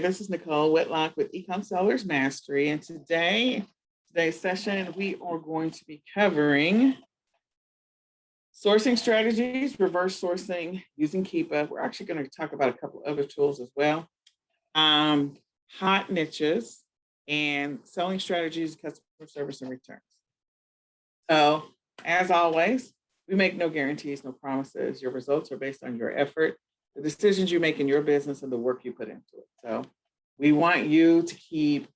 this is Nicole Whitlock with eCom Sellers Mastery, and today's session, we are going to be covering sourcing strategies, reverse sourcing using Keepa. We're actually going to talk about a couple other tools as well. Hot niches and selling strategies, customer service and returns. So, as always, we make no guarantees, no promises. Your results are based on your effort, the decisions you make in your business, and the work you put into it. So we want you to keep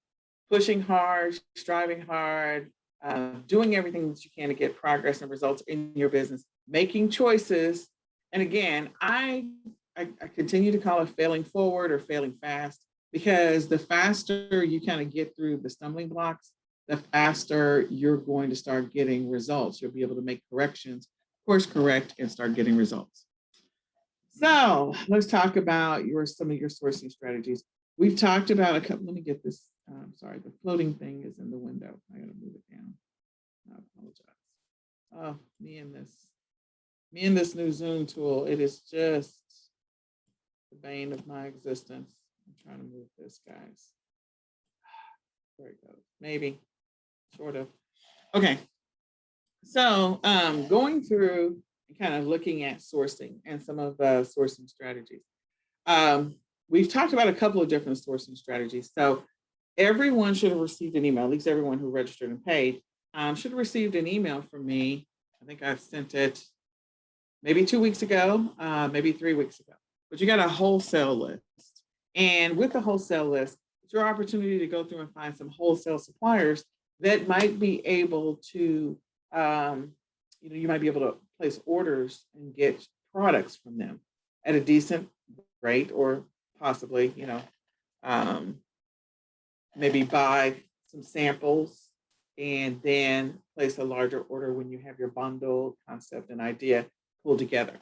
pushing hard, striving hard, doing everything that you can to get progress and results in your business, making choices. And again, I continue to call it failing forward or failing fast, because the faster you kind of get through the stumbling blocks, the faster you're going to start getting results. You'll be able to make corrections, course correct, and start getting results. So let's talk about some of your sourcing strategies. We've talked about a couple. Let me get this. Sorry, the floating thing is in the window. I got to move it down. I apologize. Oh, me and this new Zoom tool. It is just the bane of my existence. I'm trying to move this, guys. There it goes. Maybe, sort of. Okay. So going through and kind of looking at sourcing and some of the sourcing strategies. We've talked about a couple of different sourcing strategies. So everyone should have received an email, at least everyone who registered and paid, should have received an email from me. I think I sent it maybe 2 weeks ago, maybe 3 weeks ago. But you got a wholesale list. And with the wholesale list, it's your opportunity to go through and find some wholesale suppliers that might be able to, you might be able to place orders and get products from them at a decent rate, or possibly, maybe buy some samples and then place a larger order when you have your bundle concept and idea pulled together.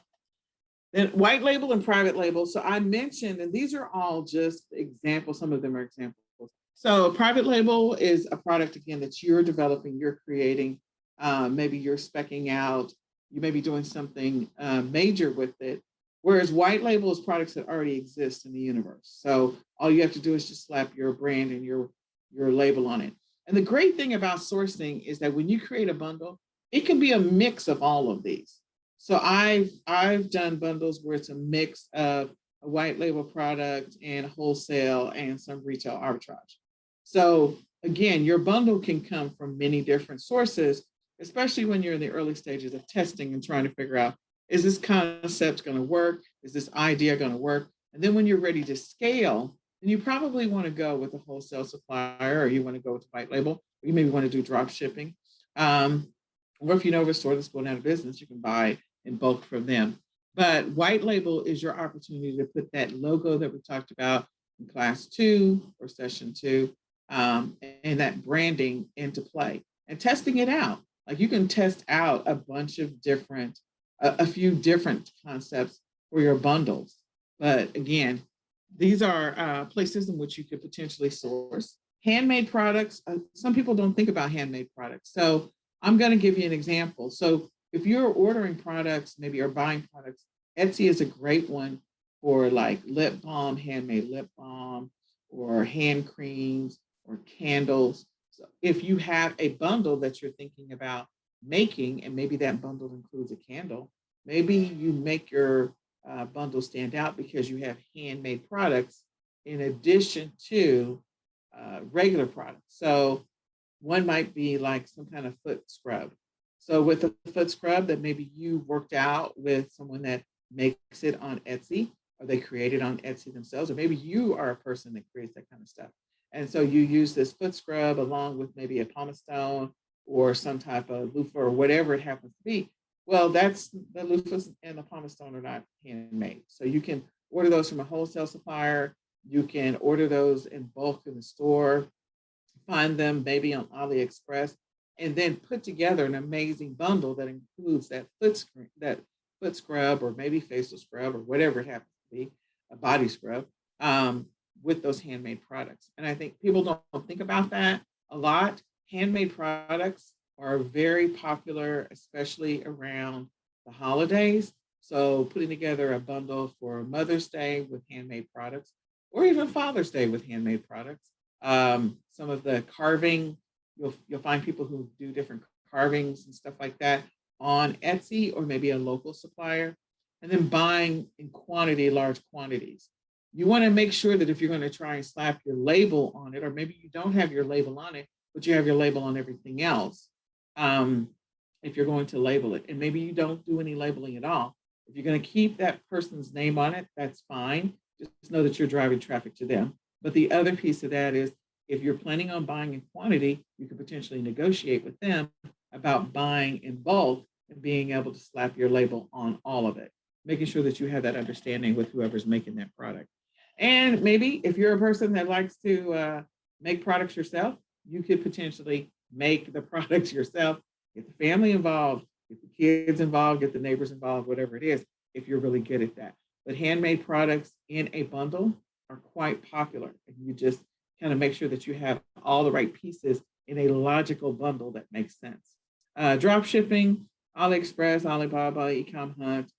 Then white label and private label. So I mentioned, and these are all just examples. Some of them are examples. So private label is a product, again, that you're developing, you're creating. Maybe you're speccing out. You may be doing something major with it. Whereas white label is products that already exist in the universe. So all you have to do is just slap your brand and your label on it. And the great thing about sourcing is that when you create a bundle, it can be a mix of all of these. So I've done bundles where it's a mix of a white label product and wholesale and some retail arbitrage. So again, your bundle can come from many different sources, especially when you're in the early stages of testing and trying to figure out, is this concept going to work? Is this idea going to work? And then when you're ready to scale, then you probably want to go with a wholesale supplier, or you want to go with white label, or you maybe want to do drop shipping. Or if you know of a store that's going out of business, you can buy in bulk from them. But white label is your opportunity to put that logo that we talked about in class 2 or session 2, and that branding into play and testing it out. Like you can test out a bunch of a few different concepts for your bundles. But again, these are places in which you could potentially source handmade products. Some people don't think about handmade products. So I'm going to give you an example. So if you're ordering products, maybe you're buying products, Etsy is a great one for like lip balm, handmade lip balm, or hand creams or candles. So if you have a bundle that you're thinking about making, and maybe that bundle includes a candle, maybe you make your bundle stand out because you have handmade products in addition to regular products. So one might be like some kind of foot scrub. So with a foot scrub that maybe you worked out with someone that makes it on Etsy, or they create it on Etsy themselves, or maybe you are a person that creates that kind of stuff. And so you use this foot scrub along with maybe a pumice stone or some type of loofah or whatever it happens to be. Well, that's the loofahs and the pumice stone are not handmade. So you can order those from a wholesale supplier. You can order those in bulk in the store, find them maybe on AliExpress, and then put together an amazing bundle that includes that foot scrub, or maybe facial scrub, or whatever it happens to be, a body scrub, with those handmade products. And I think people don't think about that a lot. Handmade products are very popular, especially around the holidays. So putting together a bundle for Mother's Day with handmade products, or even Father's Day with handmade products. Some of the carving, you'll find people who do different carvings and stuff like that on Etsy or maybe a local supplier, and then buying in quantity, large quantities. You want to make sure that if you're going to try and slap your label on it, or maybe you don't have your label on it, but you have your label on everything else, um, if you're going to label it, and maybe you don't do any labeling at all. If you're going to keep that person's name on it, that's fine. Just know that you're driving traffic to them. But the other piece of that is if you're planning on buying in quantity, you could potentially negotiate with them about buying in bulk and being able to slap your label on all of it, making sure that you have that understanding with whoever's making that product. And maybe if you're a person that likes to make products yourself, you could potentially make the products yourself, get the family involved, get the kids involved, get the neighbors involved, whatever it is, if you're really good at that. But handmade products in a bundle are quite popular. And you just kind of make sure that you have all the right pieces in a logical bundle that makes sense. Drop shipping, AliExpress, Alibaba, eCom Hunt,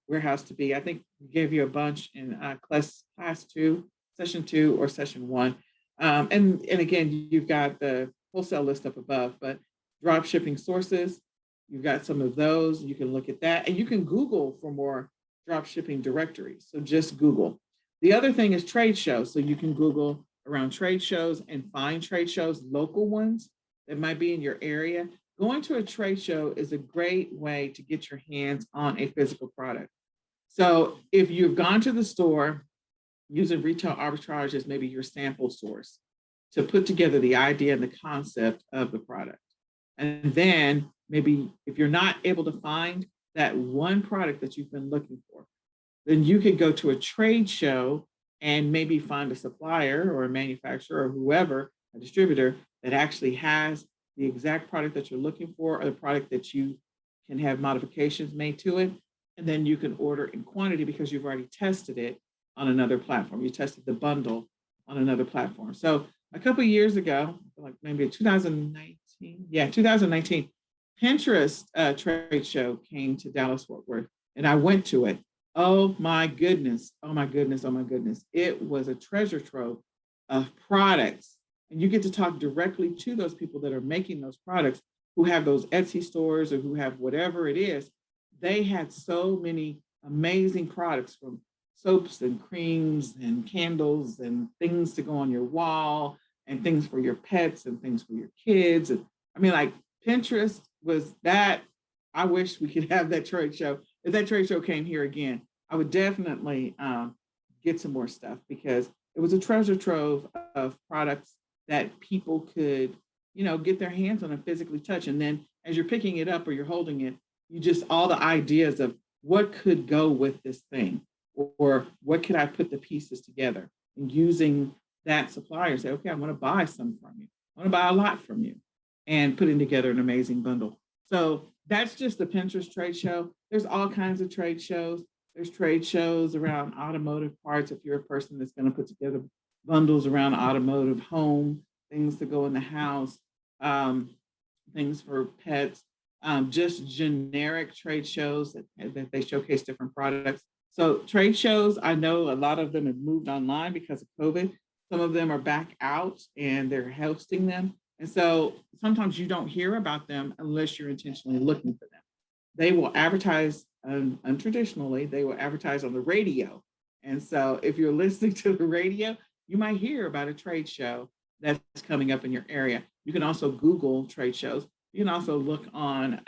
Warehouse to Be. I think we gave you a bunch in class two, session two, or session one. And again, you've got the wholesale list up above, but drop shipping sources, you've got some of those. You can look at that, and you can Google for more drop shipping directories. So just Google. The other thing is trade shows. So you can Google around trade shows and find trade shows, local ones that might be in your area. Going to a trade show is a great way to get your hands on a physical product. So if you've gone to the store using retail arbitrage as maybe your sample source to put together the idea and the concept of the product. And then maybe if you're not able to find that one product that you've been looking for, then you could go to a trade show and maybe find a supplier or a manufacturer or whoever, a distributor that actually has the exact product that you're looking for or the product that you can have modifications made to it. And then you can order in quantity because you've already tested it on another platform. You tested the bundle on another platform. So a couple of years ago, like maybe 2019, 2019, Pinterest trade show came to Dallas Fort Worth, and I went to it. Oh my goodness! Oh my goodness! Oh my goodness! It was a treasure trove of products, and you get to talk directly to those people that are making those products, who have those Etsy stores or who have whatever it is. They had so many amazing products, from soaps and creams and candles and things to go on your wall and things for your pets and things for your kids. And I mean, like, Pinterest was that. I wish we could have that trade show. If that trade show came here again, I would definitely get some more stuff, because it was a treasure trove of products that people could, get their hands on and physically touch. And then as you're picking it up or you're holding it, you just, all the ideas of what could go with this thing, or what could I put the pieces together, and using that supplier, say, okay, I'm going to buy some from you. I want to buy a lot from you, and putting together an amazing bundle. So that's just the Pinterest trade show. There's all kinds of trade shows. There's trade shows around automotive parts. If you're a person that's going to put together bundles around automotive, home, things to go in the house, things for pets, just generic trade shows that they showcase different products. So trade shows, I know a lot of them have moved online because of COVID. Some of them are back out and they're hosting them. And so sometimes you don't hear about them unless you're intentionally looking for them. They will advertise untraditionally, they will advertise on the radio. And so if you're listening to the radio, you might hear about a trade show that's coming up in your area. You can also Google trade shows. You can also look on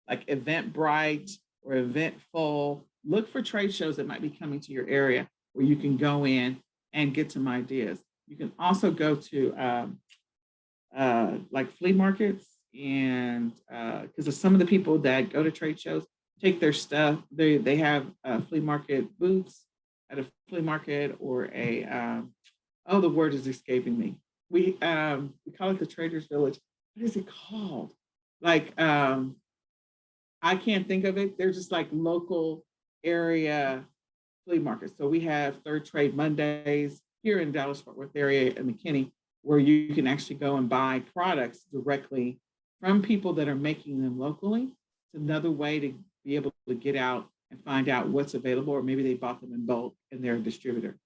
like Eventbrite or Eventful. Look for trade shows that might be coming to your area where you can go in and get some ideas. You can also go to like flea markets, and because some of the people that go to trade shows take their stuff, they have flea market booths at a flea market, or a oh, the word is escaping me. We call it the Traders Village. What is it called? Like I can't think of it. They're just like local area flea markets. So we have Third Trade Mondays here in Dallas Fort Worth area and McKinney, where you can actually go and buy products directly from people that are making them locally. It's another way to be able to get out and find out what's available, or maybe they bought them in bulk and they're a distributor.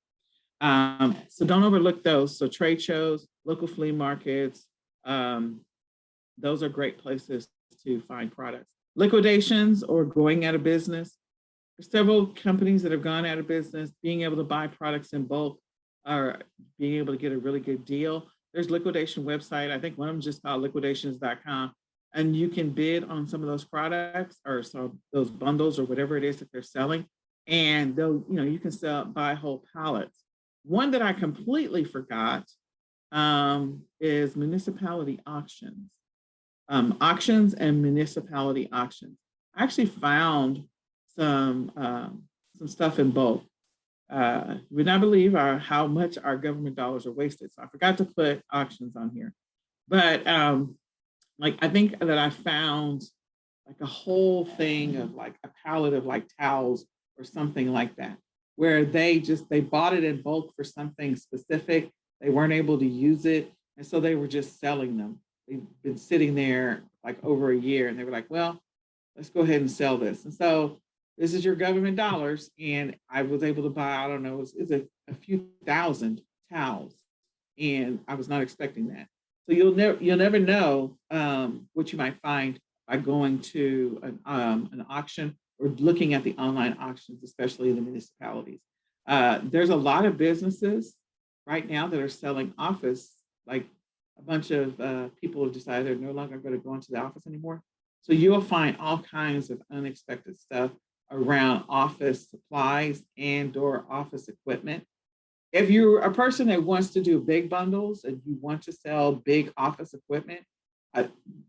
So don't overlook those. So trade shows, local flea markets, those are great places to find products. Liquidations or going out of business. There's several companies that have gone out of business. Being able to buy products in bulk or being able to get a really good deal. There's liquidation website. I think one of them just called liquidations.com. And you can bid on some of those products or so those bundles or whatever it is that they're selling. And they'll, you can buy whole pallets. One that I completely forgot is municipality auctions. Auctions and municipality auctions. I actually found some stuff in bulk. You would not believe how much our government dollars are wasted. So I forgot to put auctions on here. But I think that I found like a whole thing of like a pallet of like towels or something like that, where they bought it in bulk for something specific. They weren't able to use it. And so they were just selling them. They've been sitting there like over a year and they were like, well, let's go ahead and sell this. And so this is your government dollars. And I was able to buy, I don't know, it's a few thousand towels. And I was not expecting that. So you'll never know what you might find by going to an auction or looking at the online auctions, especially in the municipalities. There's a lot of businesses right now that are selling office, like a bunch of people have decided they're no longer going to go into the office anymore. So you'll find all kinds of unexpected stuff around office supplies and or office equipment. If you're a person that wants to do big bundles and you want to sell big office equipment,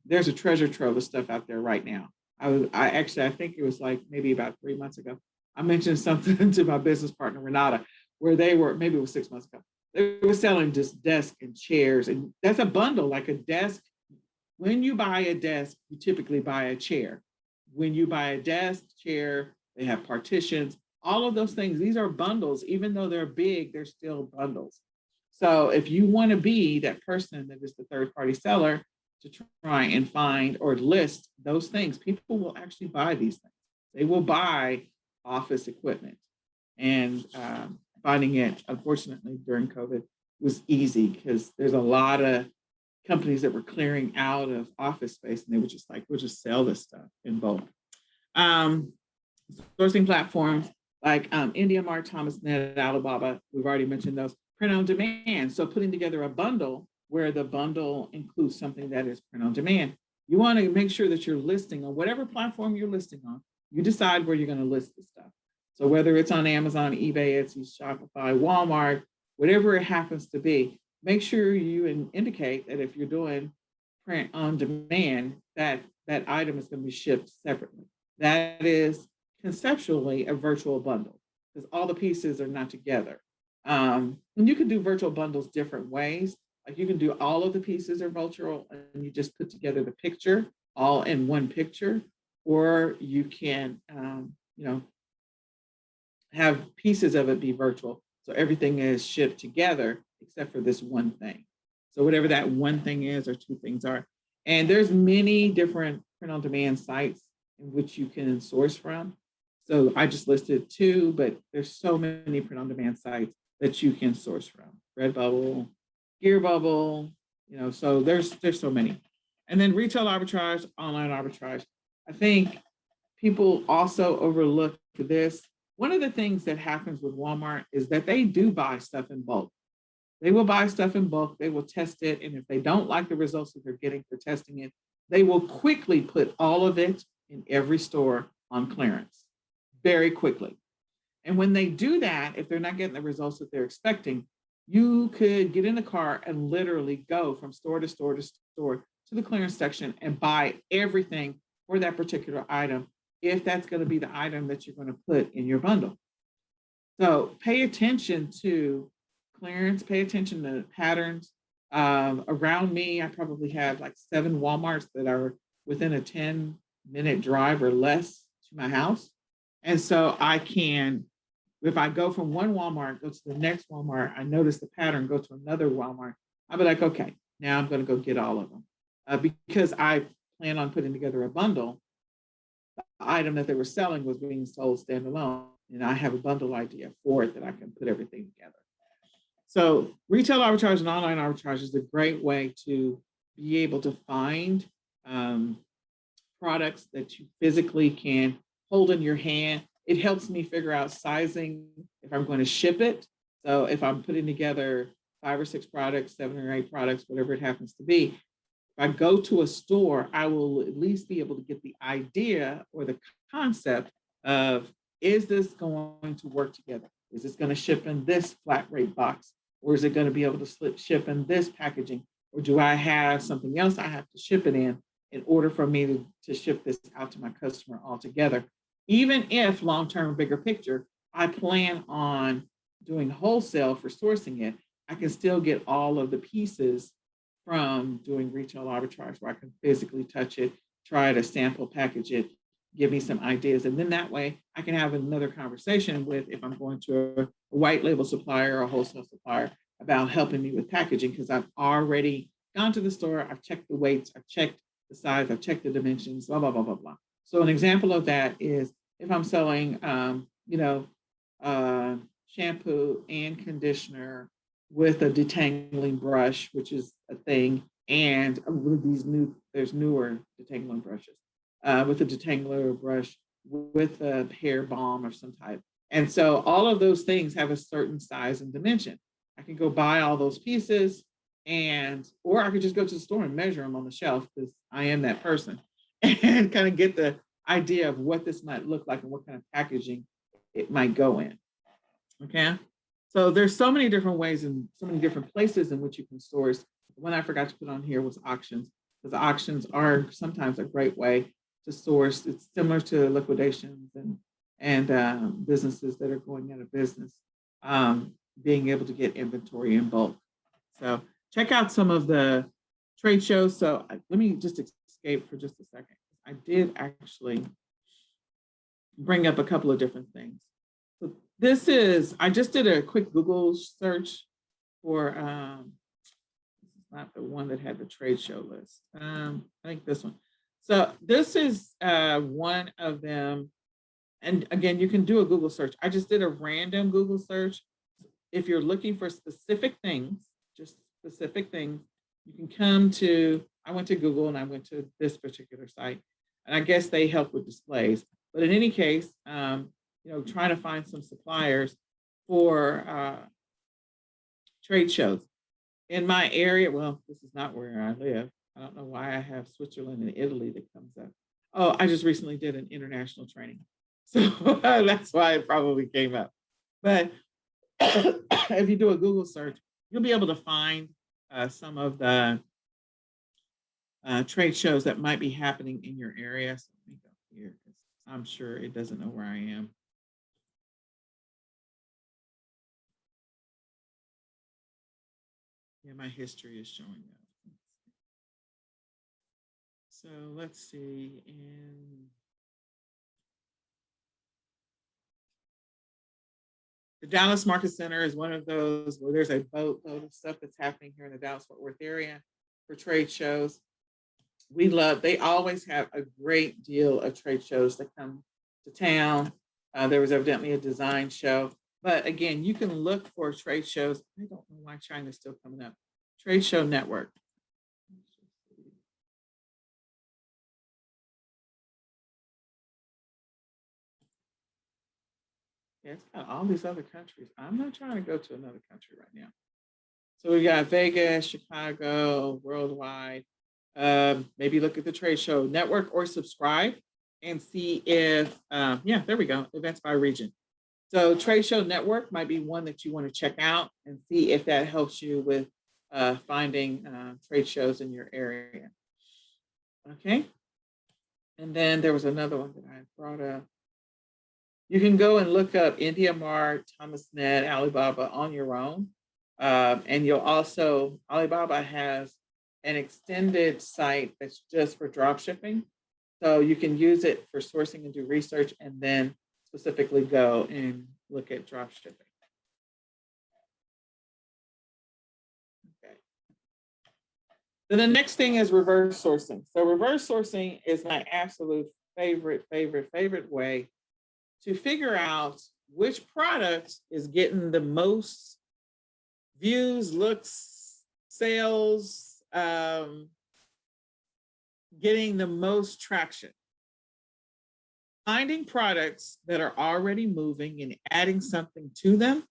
there's a treasure trove of stuff out there right now. I think it was like maybe about 3 months ago, I mentioned something to my business partner, Renata, where maybe it was 6 months ago, they were selling just desks and chairs. And that's a bundle, like a desk. When you buy a desk, you typically buy a chair. When you buy a desk, chair, they have partitions, all of those things. These are bundles. Even though they're big, they're still bundles. So if you want to be that person that is the third party seller to try and find or list those things, people will actually buy these things. They will buy office equipment. And finding it, unfortunately, during COVID was easy because there's a lot of companies that were clearing out of office space and they were just like, we'll just sell this stuff in bulk. Sourcing platforms like IndiaMart, ThomasNet, Alibaba, we've already mentioned those. Print on demand. So putting together a bundle where the bundle includes something that is print on demand. You want to make sure that you're listing on whatever platform you're listing on. You decide where you're going to list the stuff. So whether it's on Amazon, eBay, Etsy, Shopify, Walmart, whatever it happens to be, make sure you indicate that if you're doing print on demand, that item is going to be shipped separately. That is conceptually a virtual bundle because all the pieces are not together. And you can do virtual bundles different ways. Like you can do all of the pieces are virtual and you just put together the picture all in one picture, or you can, have pieces of it be virtual. So everything is shipped together except for this one thing. So whatever that one thing is or two things are. And there's many different print on demand sites in which you can source from. So I just listed 2, but there's so many print on demand sites that you can source from. Redbubble, Gearbubble, so there's so many. And then retail arbitrage, online arbitrage. I think people also overlook this. One of the things that happens with Walmart is that they do buy stuff in bulk. They will buy stuff in bulk, they will test it, and if they don't like the results that they're getting for testing it, they will quickly put all of it in every store on clearance, very quickly. And when they do that, if they're not getting the results that they're expecting, you could get in the car and literally go from store to store to store to the clearance section and buy everything for that particular item, if that's going to be the item that you're going to put in your bundle. So pay attention to clearance, pay attention to patterns. Around me, I probably have like 7 Walmarts that are within a 10-minute drive or less to my house. And so I can, if I go from one Walmart, go to the next Walmart, I notice the pattern, go to another Walmart, I'll be like, okay, now I'm going to go get all of them. Because I plan on putting together a bundle, the item that they were selling was being sold standalone. And I have a bundle idea for it that I can put everything together. So retail arbitrage and online arbitrage is a great way to be able to find products that you physically can hold in your hand. It helps me figure out sizing if I'm going to ship it. So if I'm putting together 5 or 6 products, 7 or 8 products, whatever it happens to be, if I go to a store, I will at least be able to get the idea or the concept of, is this going to work together? Is this going to ship in this flat rate box? Or is it going to be able to ship in this packaging? Or do I have something else I have to ship it in order for me to ship this out to my customer altogether? Even if long-term, bigger picture, I plan on doing wholesale for sourcing it, I can still get all of the pieces from doing retail arbitrage where I can physically touch it, try to sample package it, give me some ideas. And then that way I can have another conversation with, if I'm going to a white label supplier or a wholesale supplier, about helping me with packaging, because I've already gone to the store, I've checked the weights, I've checked the size, I've checked the dimensions, blah, blah, blah, blah, blah. So an example of that is if I'm selling, shampoo and conditioner with a detangling brush, which is a thing, and with there's newer detangling brushes, with a detangler brush, with a hair balm of some type. And so all of those things have a certain size and dimension. I can go buy all those pieces, or I could just go to the store and measure them on the shelf, because I am that person, and kind of get the idea of what this might look like and what kind of packaging it might go in. Okay. So there's so many different ways and so many different places in which you can source. The one I forgot to put on here was auctions, because auctions are sometimes a great way to source. It's similar to liquidations and businesses that are going out of business, being able to get inventory in bulk. So check out some of the trade shows. So let me just escape for just a second. I did actually bring up a couple of different things. So I just did a quick Google search for, this is not the one that had the trade show list. I think this one. So this is one of them. And again, you can do a Google search. I just did a random Google search. If you're looking for specific things, just specific things, you can come to, I went to Google and I went to this particular site, and I guess they help with displays. But in any case, trying to find some suppliers for trade shows in my area. Well, this is not where I live. I don't know why I have Switzerland and Italy that comes up. Oh, I just recently did an international training, so that's why it probably came up. But if you do a Google search, you'll be able to find some of the trade shows that might be happening in your area. So let me go here, because I'm sure it doesn't know where I am. Yeah, my history is showing up. So let's see. And the Dallas Market Center is one of those where there's a boatload of stuff that's happening here in the Dallas-Fort Worth area for trade shows. They always have a great deal of trade shows that come to town. There was evidently a design show. But again, you can look for trade shows. I don't know why China's still coming up. Trade Show Network. Yeah, it's got all these other countries. I'm not trying to go to another country right now. So we got Vegas, Chicago, worldwide. Maybe look at the Trade Show Network or subscribe and see if, there we go, events by region. So Trade Show Network might be one that you want to check out and see if that helps you with finding trade shows in your area. Okay. And then there was another one that I brought up. You can go and look up India Mart, ThomasNet, Alibaba on your own. And Alibaba has an extended site that's just for drop shipping. So you can use it for sourcing and do research, and then specifically go and look at drop shipping. Okay. Then the next thing is reverse sourcing. So reverse sourcing is my absolute favorite way to figure out which product is getting the most views, looks, sales, getting the most traction. Finding products that are already moving and adding something to them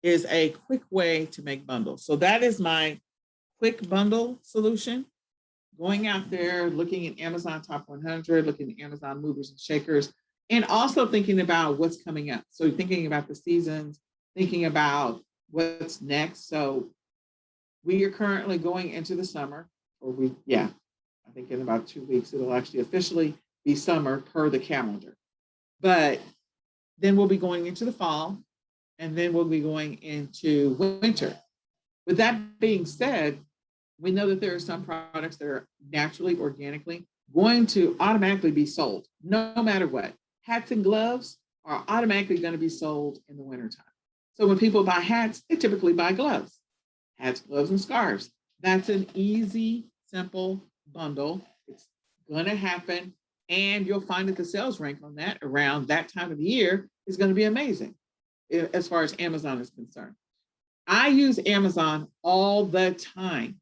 is a quick way to make bundles. So that is my quick bundle solution. Going out there, looking at Amazon Top 100, looking at Amazon Movers and Shakers, and also thinking about what's coming up. So thinking about the seasons, thinking about what's next. So we are currently going into the summer, I think in about 2 weeks, it'll actually officially be summer per the calendar. But then we'll be going into the fall, and then we'll be going into winter. With that being said, we know that there are some products that are naturally, organically going to automatically be sold, no matter what. Hats and gloves are automatically going to be sold in the wintertime. So when people buy hats, they typically buy gloves, hats, gloves, and scarves. That's an easy, simple bundle. It's going to happen. And you'll find that the sales rank on that around that time of the year is going to be amazing as far as Amazon is concerned. I use Amazon all the time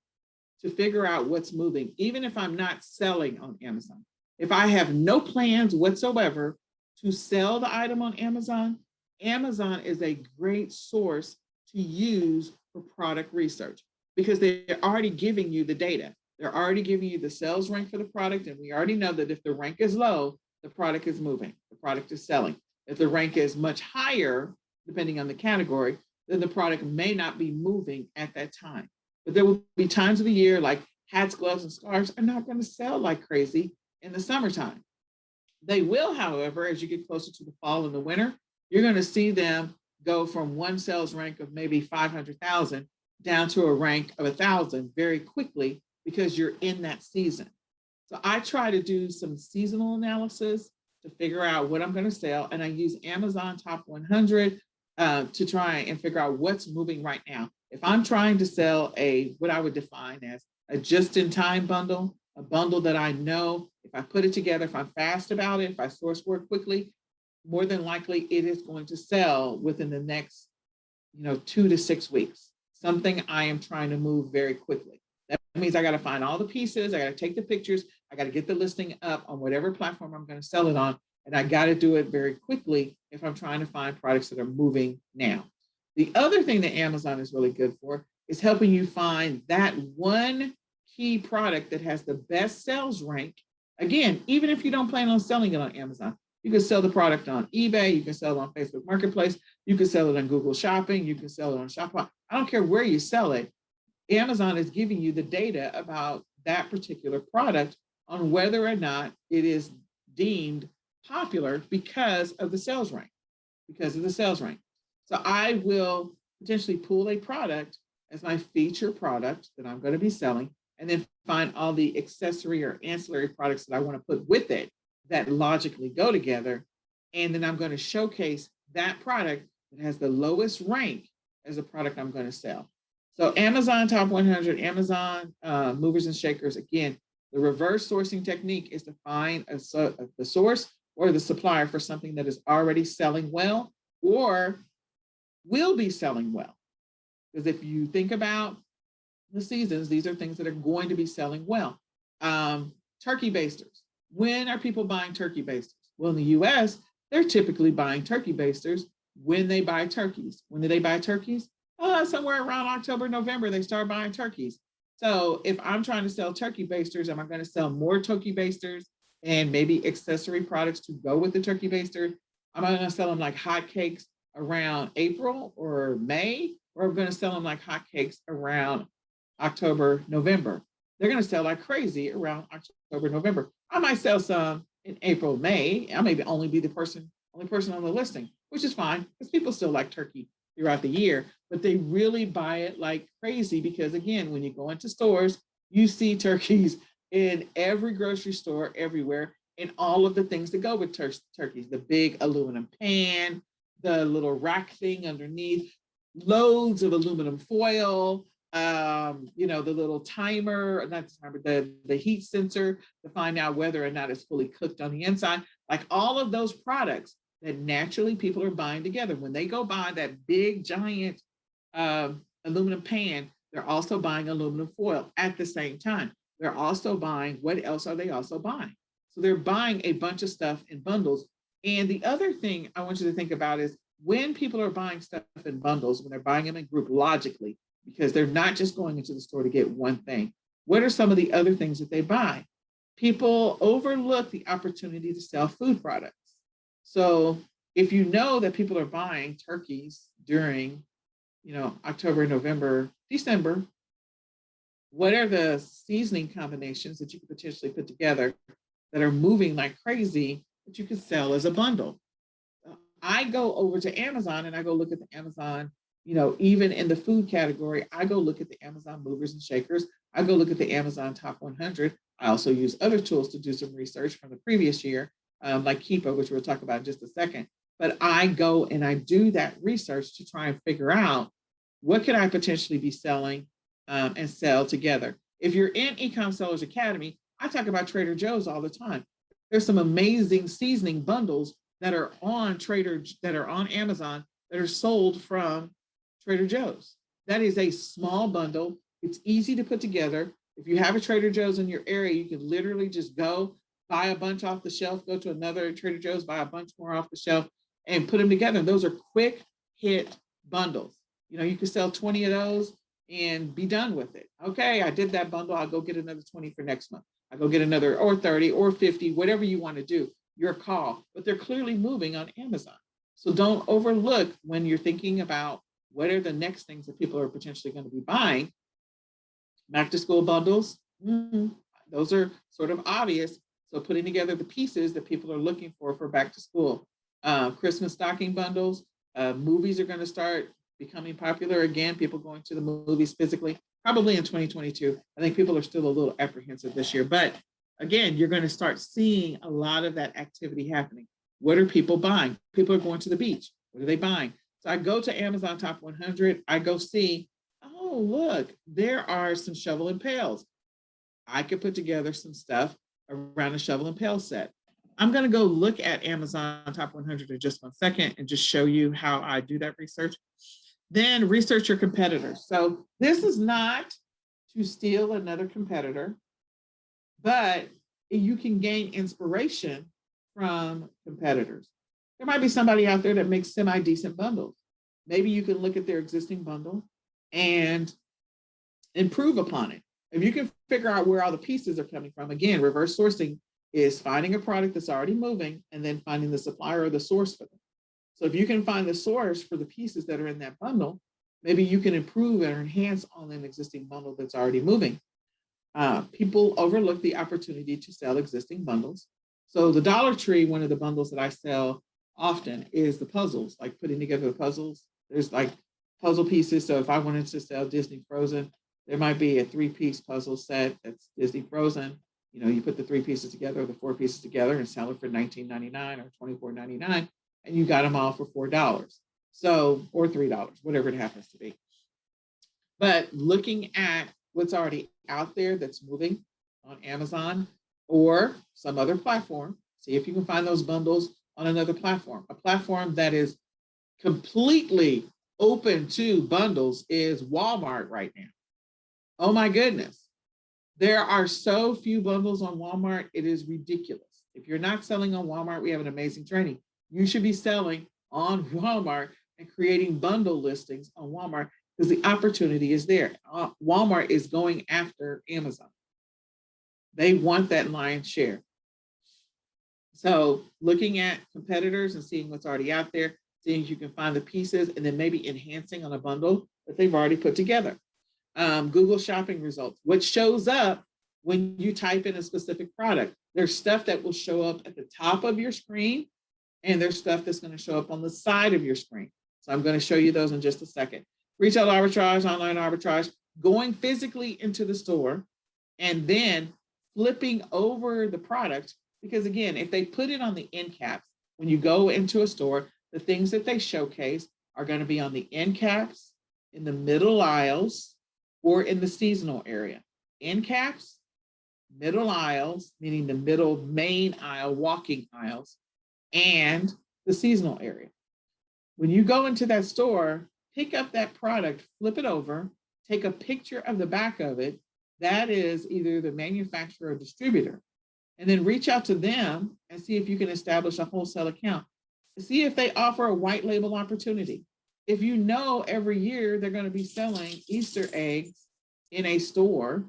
to figure out what's moving, even if I'm not selling on Amazon. If I have no plans whatsoever to sell the item on Amazon, Amazon is a great source to use for product research because they're already giving you the data. They're already giving you the sales rank for the product. And we already know that if the rank is low, the product is moving, the product is selling. If the rank is much higher, depending on the category, then the product may not be moving at that time. But there will be times of the year like hats, gloves, and scarves are not going to sell like crazy in the summertime. They will, however, as you get closer to the fall and the winter, you're going to see them go from one sales rank of maybe 500,000 down to a rank of 1,000 very quickly because you're in that season. So I try to do some seasonal analysis to figure out what I'm going to sell. And I use Amazon Top 100 to try and figure out what's moving right now. If I'm trying to sell what I would define as a just-in-time bundle, a bundle that I know if I put it together, if I'm fast about it, if I source for it quickly, more than likely it is going to sell within the next 2 to 6 weeks. Something I am trying to move very quickly. That means I got to find all the pieces. I got to take the pictures. I got to get the listing up on whatever platform I'm going to sell it on. And I got to do it very quickly if I'm trying to find products that are moving now. The other thing that Amazon is really good for is helping you find that one key product that has the best sales rank. Again, even if you don't plan on selling it on Amazon, you can sell the product on eBay, you can sell it on Facebook Marketplace, you can sell it on Google Shopping, you can sell it on Shopify. I don't care where you sell it. Amazon is giving you the data about that particular product on whether or not it is deemed popular because of the sales rank, So I will potentially pull a product as my feature product that I'm going to be selling, and then find all the accessory or ancillary products that I want to put with it that logically go together. And then I'm going to showcase that product that has the lowest rank as a product I'm going to sell. So Amazon Top 100, Amazon Movers and Shakers, again, the reverse sourcing technique is to find the source or the supplier for something that is already selling well or will be selling well. Because if you think about the seasons, these are things that are going to be selling well. Turkey basters. When are people buying turkey basters? Well, in the US, they're typically buying turkey basters when they buy turkeys. When do they buy turkeys? Somewhere around October, November, they start buying turkeys. So if I'm trying to sell turkey basters, am I going to sell more turkey basters and maybe accessory products to go with the turkey baster? Am I going to sell them like hotcakes around April or May? Or am I going to sell them like hotcakes around October, November? They're going to sell like crazy around October, November. I might sell some in April, May. I may only be the only person on the listing, which is fine because people still like turkey throughout the year, but they really buy it like crazy because, again, when you go into stores, you see turkeys in every grocery store everywhere and all of the things that go with turkeys, the big aluminum pan, the little rack thing underneath, loads of aluminum foil, the little timer, not the timer, the heat sensor to find out whether or not it's fully cooked on the inside. Like all of those products that naturally people are buying together. When they go buy that big giant aluminum pan, they're also buying aluminum foil at the same time. They're also buying, what else are they also buying? So they're buying a bunch of stuff in bundles. And the other thing I want you to think about is when people are buying stuff in bundles, when they're buying them in group logically, because they're not just going into the store to get one thing. What are some of the other things that they buy? People overlook the opportunity to sell food products. So if you know that people are buying turkeys during, October, November, December, what are the seasoning combinations that you could potentially put together that are moving like crazy that you could sell as a bundle? I go over to Amazon and I go look at the Amazon, even in the food category, I go look at the Amazon movers and shakers. I go look at the Amazon top 100. I also use other tools to do some research from the previous year, like Keepa, which we'll talk about in just a second. But I go and I do that research to try and figure out what could I potentially be selling and sell together. If you're in eCom Sellers Academy, I talk about Trader Joe's all the time. There's some amazing seasoning bundles that are on Amazon that are sold from Trader Joe's. That is a small bundle. It's easy to put together. If you have a Trader Joe's in your area, you can literally just go buy a bunch off the shelf, go to another Trader Joe's, buy a bunch more off the shelf, and put them together. And those are quick hit bundles. You can sell 20 of those and be done with it. Okay, I did that bundle. I'll go get another 20 for next month. I'll go get another, or 30 or 50, whatever you want to do, your call. But they're clearly moving on Amazon. So don't overlook when you're thinking about what are the next things that people are potentially going to be buying. Back to school bundles, those are sort of obvious. So putting together the pieces that people are looking for back to school. Christmas stocking bundles, movies are going to start becoming popular again, people going to the movies physically, probably in 2022. I think people are still a little apprehensive this year, but again, you're going to start seeing a lot of that activity happening. What are people buying? People are going to the beach. What are they buying? So I go to Amazon Top 100. I go see, oh, look, there are some shovel and pails. I could put together some stuff around a shovel and pail set. I'm going to go look at Amazon Top 100 in just 1 second and just show you how I do that research. Then research your competitors. So this is not to steal another competitor, but you can gain inspiration from competitors. There might be somebody out there that makes semi-decent bundles. Maybe you can look at their existing bundle and improve upon it. If you can figure out where all the pieces are coming from, again, reverse sourcing is finding a product that's already moving and then finding the supplier or the source for them. So if you can find the source for the pieces that are in that bundle, maybe you can improve or enhance on an existing bundle that's already moving. People overlook the opportunity to sell existing bundles. So the Dollar Tree, one of the bundles that I sell often is the puzzles, like putting together the puzzles. There's like puzzle pieces. So if I wanted to sell Disney Frozen, there might be a 3-piece puzzle set that's Disney Frozen. You put the 3 pieces together or the 4 pieces together and sell it for $19.99 or $24.99, and you got them all for $4. So, or $3, whatever it happens to be. But looking at what's already out there that's moving on Amazon or some other platform, see if you can find those bundles on another platform. A platform that is completely open to bundles is Walmart right now. Oh my goodness. There are so few bundles on Walmart, it is ridiculous. If you're not selling on Walmart, we have an amazing training. You should be selling on Walmart and creating bundle listings on Walmart because the opportunity is there. Walmart is going after Amazon. They want that lion's share. So looking at competitors and seeing what's already out there, seeing if you can find the pieces and then maybe enhancing on a bundle that they've already put together. Google shopping results, what shows up when you type in a specific product. There's stuff that will show up at the top of your screen, and there's stuff that's going to show up on the side of your screen. So I'm going to show you those in just a second. Retail arbitrage, online arbitrage, going physically into the store, and then flipping over the product. Because again, if they put it on the end caps, when you go into a store, the things that they showcase are going to be on the end caps, in the middle aisles, or in the seasonal area. End caps, middle aisles, meaning the middle main aisle, walking aisles, and the seasonal area. When you go into that store, pick up that product, flip it over, take a picture of the back of it. That is either the manufacturer or distributor. And then reach out to them and see if you can establish a wholesale account. See if they offer a white label opportunity. If you know every year they're going to be selling Easter eggs in a store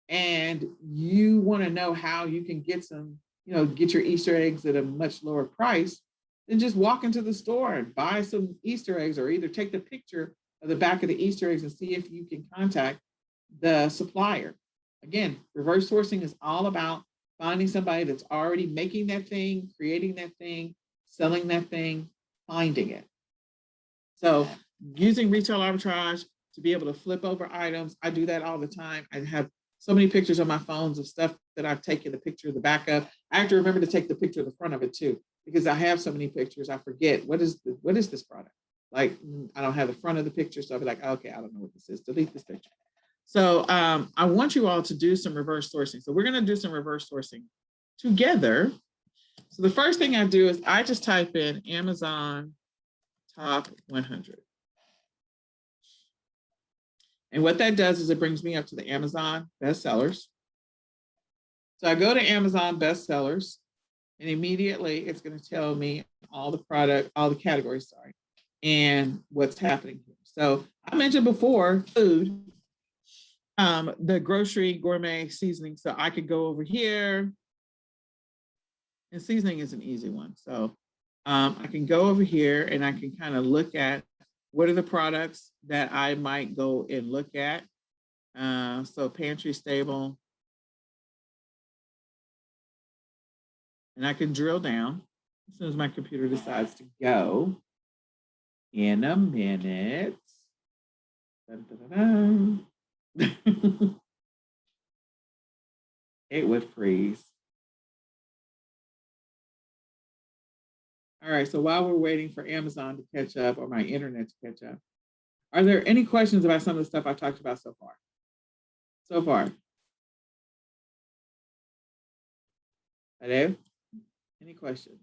and you want to know how you can get some, get your Easter eggs at a much lower price, then just walk into the store and buy some Easter eggs, or either take the picture of the back of the Easter eggs and see if you can contact the supplier. Again, reverse sourcing is all about finding somebody that's already making that thing, creating that thing, selling that thing, finding it. So using retail arbitrage to be able to flip over items, I do that all the time. I have so many pictures on my phones of stuff that I've taken the picture of the back of. I have to remember to take the picture of the front of it too, because I have so many pictures, I forget what is this product. Like, I don't have the front of the picture, so I'll be like, okay, I don't know what this is, delete this picture. So I want you all to do some reverse sourcing. So we're going to do some reverse sourcing together. So the first thing I do is I just type in Amazon top 100. And what that does is it brings me up to the Amazon bestsellers. So I go to Amazon bestsellers, and immediately it's going to tell me all the categories, and what's happening here. So I mentioned before food, the grocery gourmet seasoning. So I could go over here, and seasoning is an easy one. So I can go over here and I can kind of look at what are the products that I might go and look at. So pantry stable. And I can drill down as soon as my computer decides to go in a minute. It would freeze. All right, so while we're waiting for Amazon to catch up, or my internet to catch up, are there any questions about some of the stuff I've talked about so far? Hello? Any questions?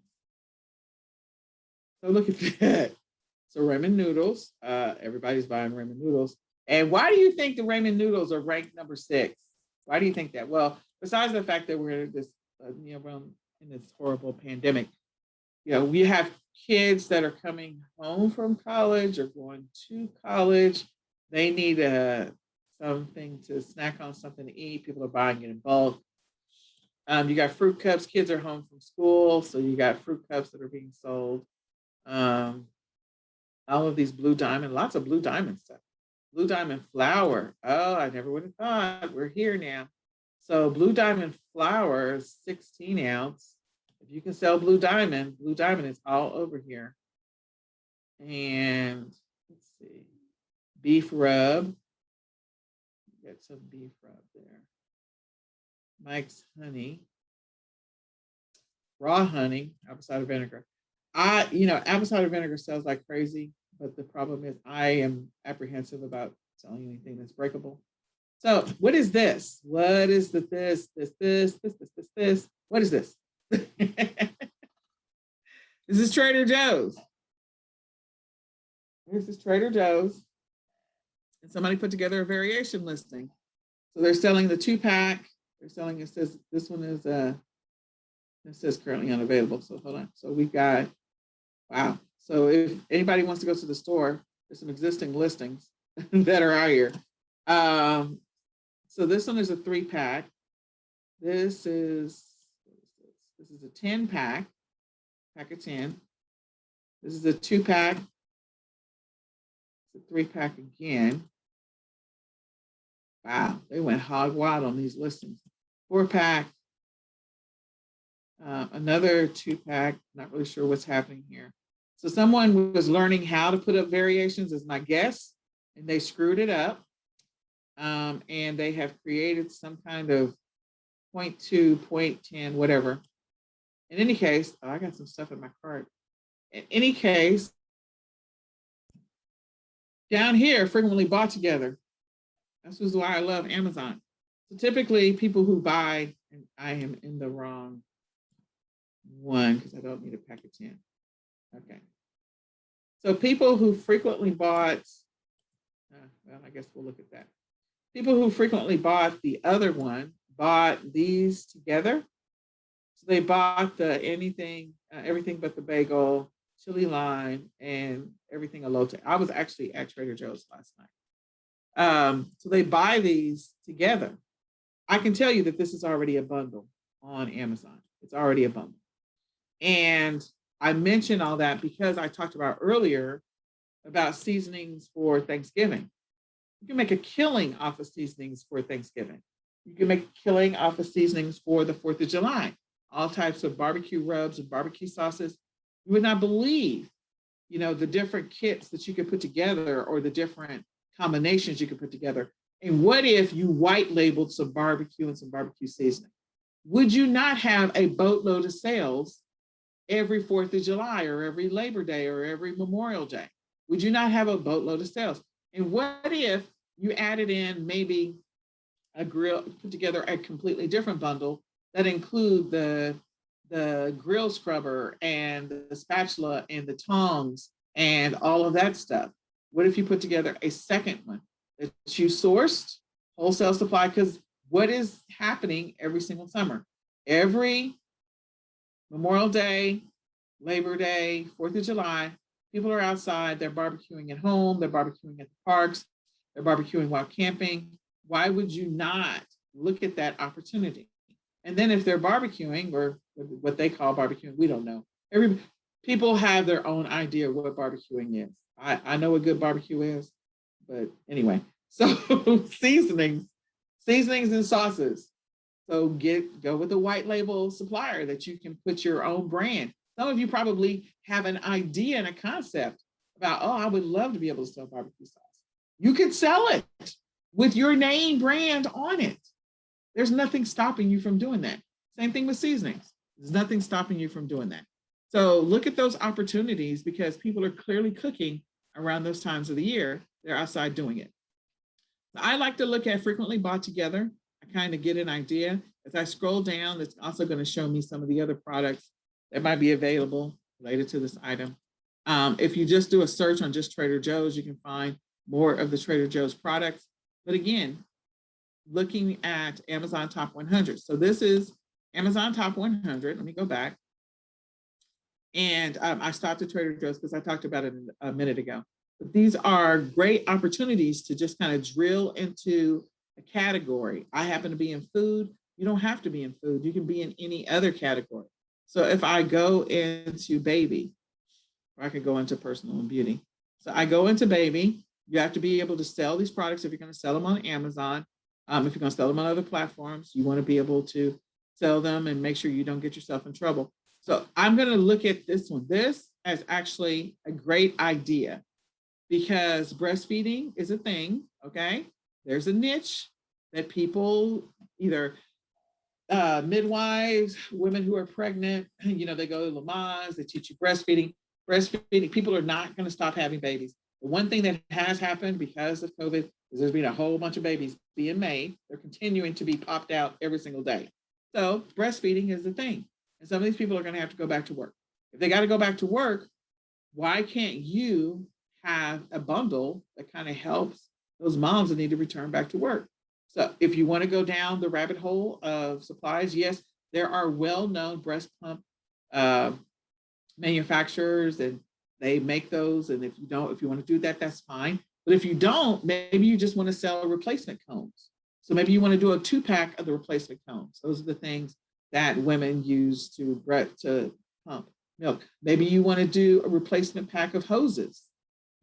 So look at that. So ramen noodles, everybody's buying ramen noodles. And why do you think the ramen noodles are ranked number 6? Why do you think that? Well, besides the fact that we're in this, in this horrible pandemic, we have kids that are coming home from college or going to college. They need something to snack on, something to eat. People are buying it in bulk. You got fruit cups. Kids are home from school, so you got fruit cups that are being sold. All of these Blue Diamond, lots of Blue Diamond stuff. Blue Diamond flour. Oh, I never would have thought. We're here now. So Blue Diamond flour is 16 ounce. If you can sell Blue Diamond is all over here. And let's see, beef rub. Get some beef rub there. Mike's honey. Raw honey, apple cider vinegar. Apple cider vinegar sells like crazy, but the problem is I am apprehensive about selling anything that's breakable. So what is this? What is this? What is this? This is Trader Joe's. This is Trader Joe's. And somebody put together a variation listing. So they're selling the 2-pack. They're selling, it says this one is it says currently unavailable. So hold on. So we've got, wow. So if anybody wants to go to the store, there's some existing listings that are out here. So this one is a 3-pack. This is a 10-pack, pack of 10. This is a 2-pack. It's a 3-pack again. Wow, they went hog wild on these listings. 4-pack. Another 2-pack. Not really sure what's happening here. So someone was learning how to put up variations, is my guess, and they screwed it up. And they have created some kind of 0.2, 0.10, whatever. In any case, I got some stuff in my cart. In any case, down here, frequently bought together. This is why I love Amazon. So typically people who buy, and I am in the wrong one because I don't need a package in. Okay. So people who frequently bought, well, I guess we'll look at that. People who frequently bought the other one bought these together. So they bought the anything, everything but the bagel, chili lime, and everything elote. I was actually at Trader Joe's last night. So they buy these together. I can tell you that this is already a bundle on Amazon. It's already a bundle. And I mentioned all that because I talked about earlier about seasonings for Thanksgiving. You can make a killing off of seasonings for Thanksgiving. You can make a killing off of seasonings for the 4th of July. All types of barbecue rubs and barbecue sauces. You would not believe, the different kits that you could put together or the different combinations you could put together. And what if you white labeled some barbecue and some barbecue seasoning? Would you not have a boatload of sales every 4th of July or every Labor Day or every Memorial Day? Would you not have a boatload of sales? And what if you added in maybe a grill, put together a completely different bundle that include the grill scrubber and the spatula and the tongs and all of that stuff? What if you put together a second one that you sourced, wholesale supply? Because what is happening every single summer? Every Memorial Day, Labor Day, 4th of July, people are outside, they're barbecuing at home, they're barbecuing at the parks, they're barbecuing while camping. Why would you not look at that opportunity? And then if they're barbecuing, or what they call barbecuing, we don't know. People have their own idea of what barbecuing is. I know what good barbecue is, but anyway. So seasonings and sauces. So go with a white label supplier that you can put your own brand. Some of you probably have an idea and a concept about, oh, I would love to be able to sell barbecue sauce. You could sell it with your name brand on it. There's nothing stopping you from doing that. Same thing with seasonings. There's nothing stopping you from doing that. So look at those opportunities because people are clearly cooking around those times of the year. They're outside doing it. I like to look at frequently bought together. I kind of get an idea. As I scroll down, it's also going to show me some of the other products that might be available related to this item. If you just do a search on just Trader Joe's, you can find more of the Trader Joe's products. But again, looking at Amazon Top 100. So this is Amazon Top 100. Let me go back. And I stopped at Trader Joe's because I talked about it a minute ago. But these are great opportunities to just kind of drill into a category. I happen to be in food. You don't have to be in food. You can be in any other category. So if I go into baby, or I could go into personal and beauty. So I go into baby. You have to be able to sell these products if you're going to sell them on Amazon. If you're going to sell them on other platforms, you want to be able to sell them and make sure you don't get yourself in trouble. So I'm going to look at this one. This is actually a great idea because breastfeeding is a thing, okay? There's a niche that people, either midwives, women who are pregnant, they go to Lamaze, they teach you breastfeeding. Breastfeeding, people are not going to stop having babies. The one thing that has happened because of COVID is there's been a whole bunch of babies being made. They're continuing to be popped out every single day. So breastfeeding is the thing. And some of these people are going to have to go back to work. If they got to go back to work, why can't you have a bundle that kind of helps those moms that need to return back to work? So if you want to go down the rabbit hole of supplies, yes, there are well-known breast pump manufacturers, and they make those. And if you want to do that, that's fine. But if you don't, maybe you just want to sell replacement cones. So maybe you want to do a 2-pack of the replacement cones. Those are the things that women use to pump milk. Maybe you want to do a replacement pack of hoses.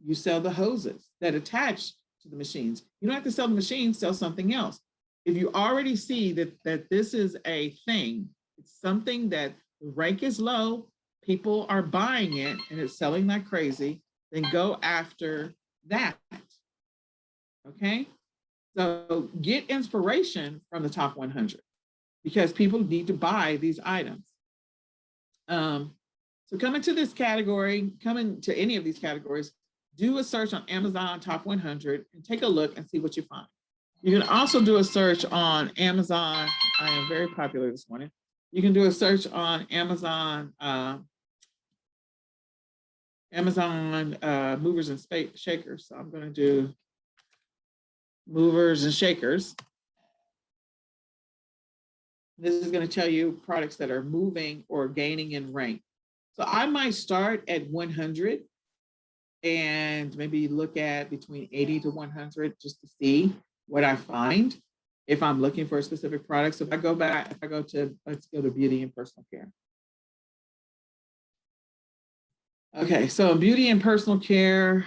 You sell the hoses that attach to the machines. You don't have to sell the machines, sell something else. If you already see that this is a thing, it's something that the rank is low, people are buying it, and it's selling like crazy, then go after that. Okay? So get inspiration from the top 100 because people need to buy these items. So come into this category, come into any of these categories, do a search on Amazon Top 100 and take a look and see what you find. You can also do a search on Amazon. I am very popular this morning. You can do a search on Amazon, movers and shakers. So I'm going to do movers and shakers. This is going to tell you products that are moving or gaining in rank. So I might start at 100 and maybe look at between 80 to 100 just to see what I find if I'm looking for a specific product. So if I go to, let's go to beauty and personal care. Okay, so beauty and personal care,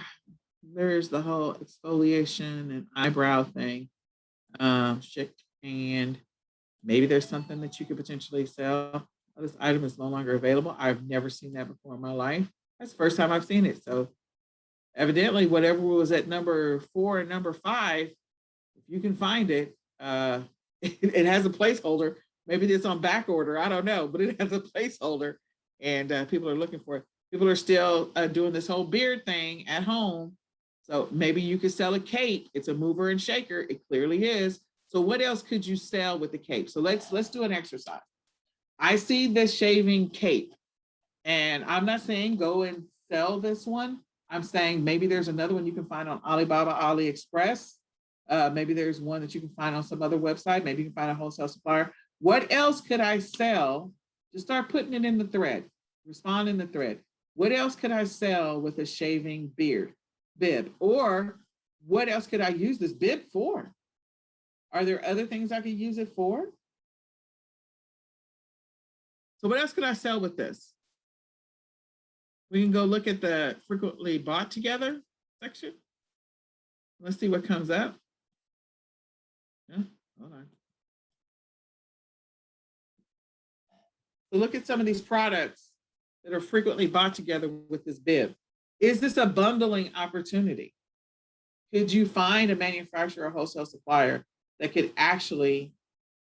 there's the whole exfoliation and eyebrow thing. And maybe there's something that you could potentially sell. Oh, this item is no longer available. I've never seen that before in my life. That's the first time I've seen it. So evidently, whatever was at number 4 and number 5, if you can find it, it has a placeholder. Maybe it's on back order. I don't know, but it has a placeholder, and people are looking for it. People are still doing this whole beard thing at home. So maybe you could sell a cape. It's a mover and shaker. It clearly is. So what else could you sell with the cape? So let's do an exercise. I see this shaving cape, and I'm not saying go and sell this one. I'm saying maybe there's another one you can find on Alibaba, AliExpress. Maybe there's one that you can find on some other website. Maybe you can find a wholesale supplier. What else could I sell? Just start putting it in the thread. Respond in the thread. What else could I sell with a shaving bib? Or what else could I use this bib for? Are there other things I could use it for? So what else could I sell with this? We can go look at the frequently bought together section. Let's see what comes up. Yeah, hold on. So look at some of these products that are frequently bought together with this bib. Is this a bundling opportunity? Could you find a manufacturer or wholesale supplier that could actually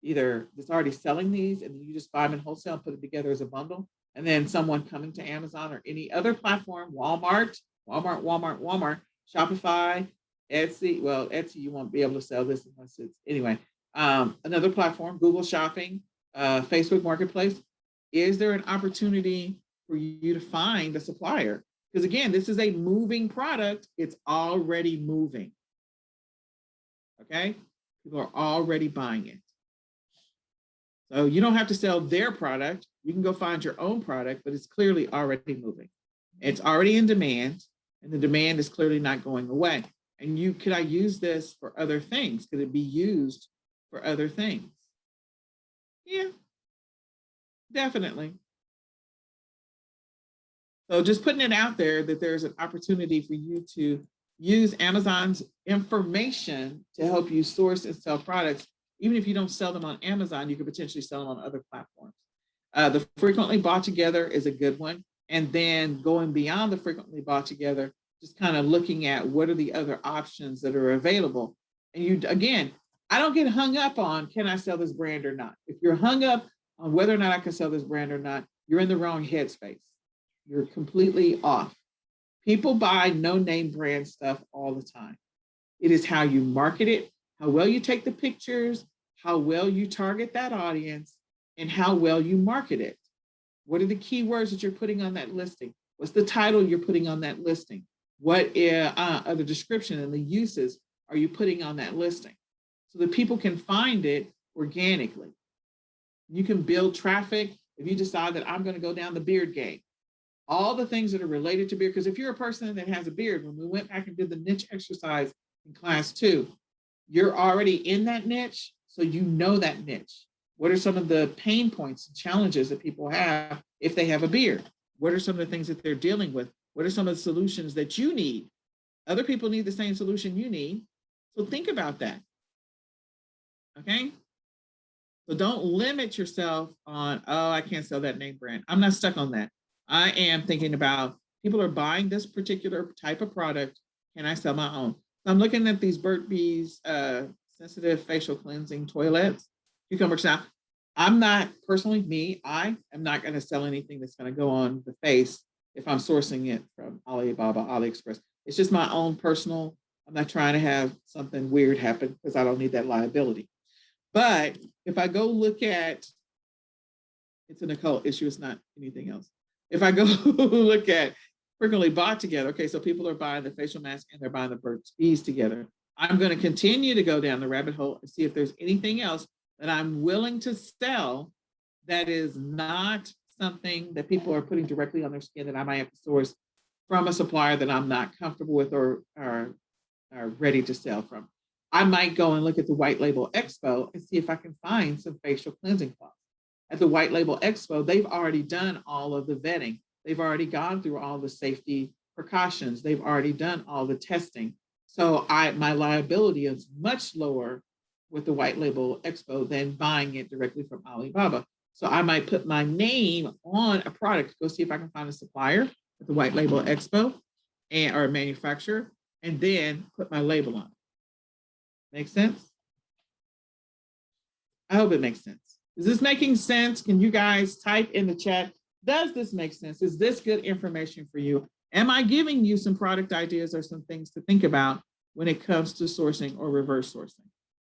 either that's already selling these and you just buy them in wholesale and put it together as a bundle? And then someone coming to Amazon or any other platform, Walmart, Shopify, Etsy. Well, Etsy, you won't be able to sell this unless it's anyway. Another platform, Google Shopping, Facebook Marketplace. Is there an opportunity for you to find a supplier? Because again, this is a moving product. It's already moving. Okay? People are already buying it. So you don't have to sell their product. You can go find your own product, but it's clearly already moving. It's already in demand, and the demand is clearly not going away. And could I use this for other things? Could it be used for other things? Yeah, definitely. So just putting it out there that there's an opportunity for you to use Amazon's information to help you source and sell products. Even if you don't sell them on Amazon, you could potentially sell them on other platforms. The frequently bought together is a good one. And then going beyond the frequently bought together, just kind of looking at what are the other options that are available. And you, again, I don't get hung up on, can I sell this brand or not? If you're hung up on whether or not I can sell this brand or not, you're in the wrong headspace. You're completely off. People buy no name brand stuff all the time. It is how you market it, how well you take the pictures, how well you target that audience, and how well you market it. What are the keywords that you're putting on that listing? What's the title you're putting on that listing? What are the description and the uses are you putting on that listing? So that people can find it organically. You can build traffic if you decide that I'm going to go down the beard game. All the things that are related to beard, because if you're a person that has a beard, when we went back and did the niche exercise in class 2, you're already in that niche, so you know that niche. What are some of the pain points and challenges that people have if they have a beard? What are some of the things that they're dealing with? What are some of the solutions that you need? Other people need the same solution you need, so think about that. Okay? So don't limit yourself on, oh, I can't sell that name brand. I'm not stuck on that. I am thinking about people are buying this particular type of product. Can I sell my own? So I'm looking at these Burt's Bees sensitive facial cleansing toilets, cucumber now. I'm not personally I am not going to sell anything that's going to go on the face if I'm sourcing it from Alibaba, AliExpress. It's just my own personal I'm not trying to have something weird happen because I don't need that liability. But if I go look at, it's an occult issue, it's not anything else. If I go look at frequently bought together, okay, so people are buying the facial mask and they're buying the Burt's Bees together. I'm going to continue to go down the rabbit hole and see if there's anything else that I'm willing to sell that is not something that people are putting directly on their skin that I might have to source from a supplier that I'm not comfortable with or are ready to sell from. I might go and look at the White Label Expo and see if I can find some facial cleansing cloths. At the White Label Expo, they've already done all of the vetting. They've already gone through all the safety precautions. They've already done all the testing. So my liability is much lower with the White Label Expo than buying it directly from Alibaba. So I might put my name on a product, go see if I can find a supplier at the White Label Expo or a manufacturer, and then put my label on it. Make sense? I hope it makes sense. Is this making sense? Can you guys type in the chat? Does this make sense? Is this good information for you? Am I giving you some product ideas or some things to think about when it comes to sourcing or reverse sourcing?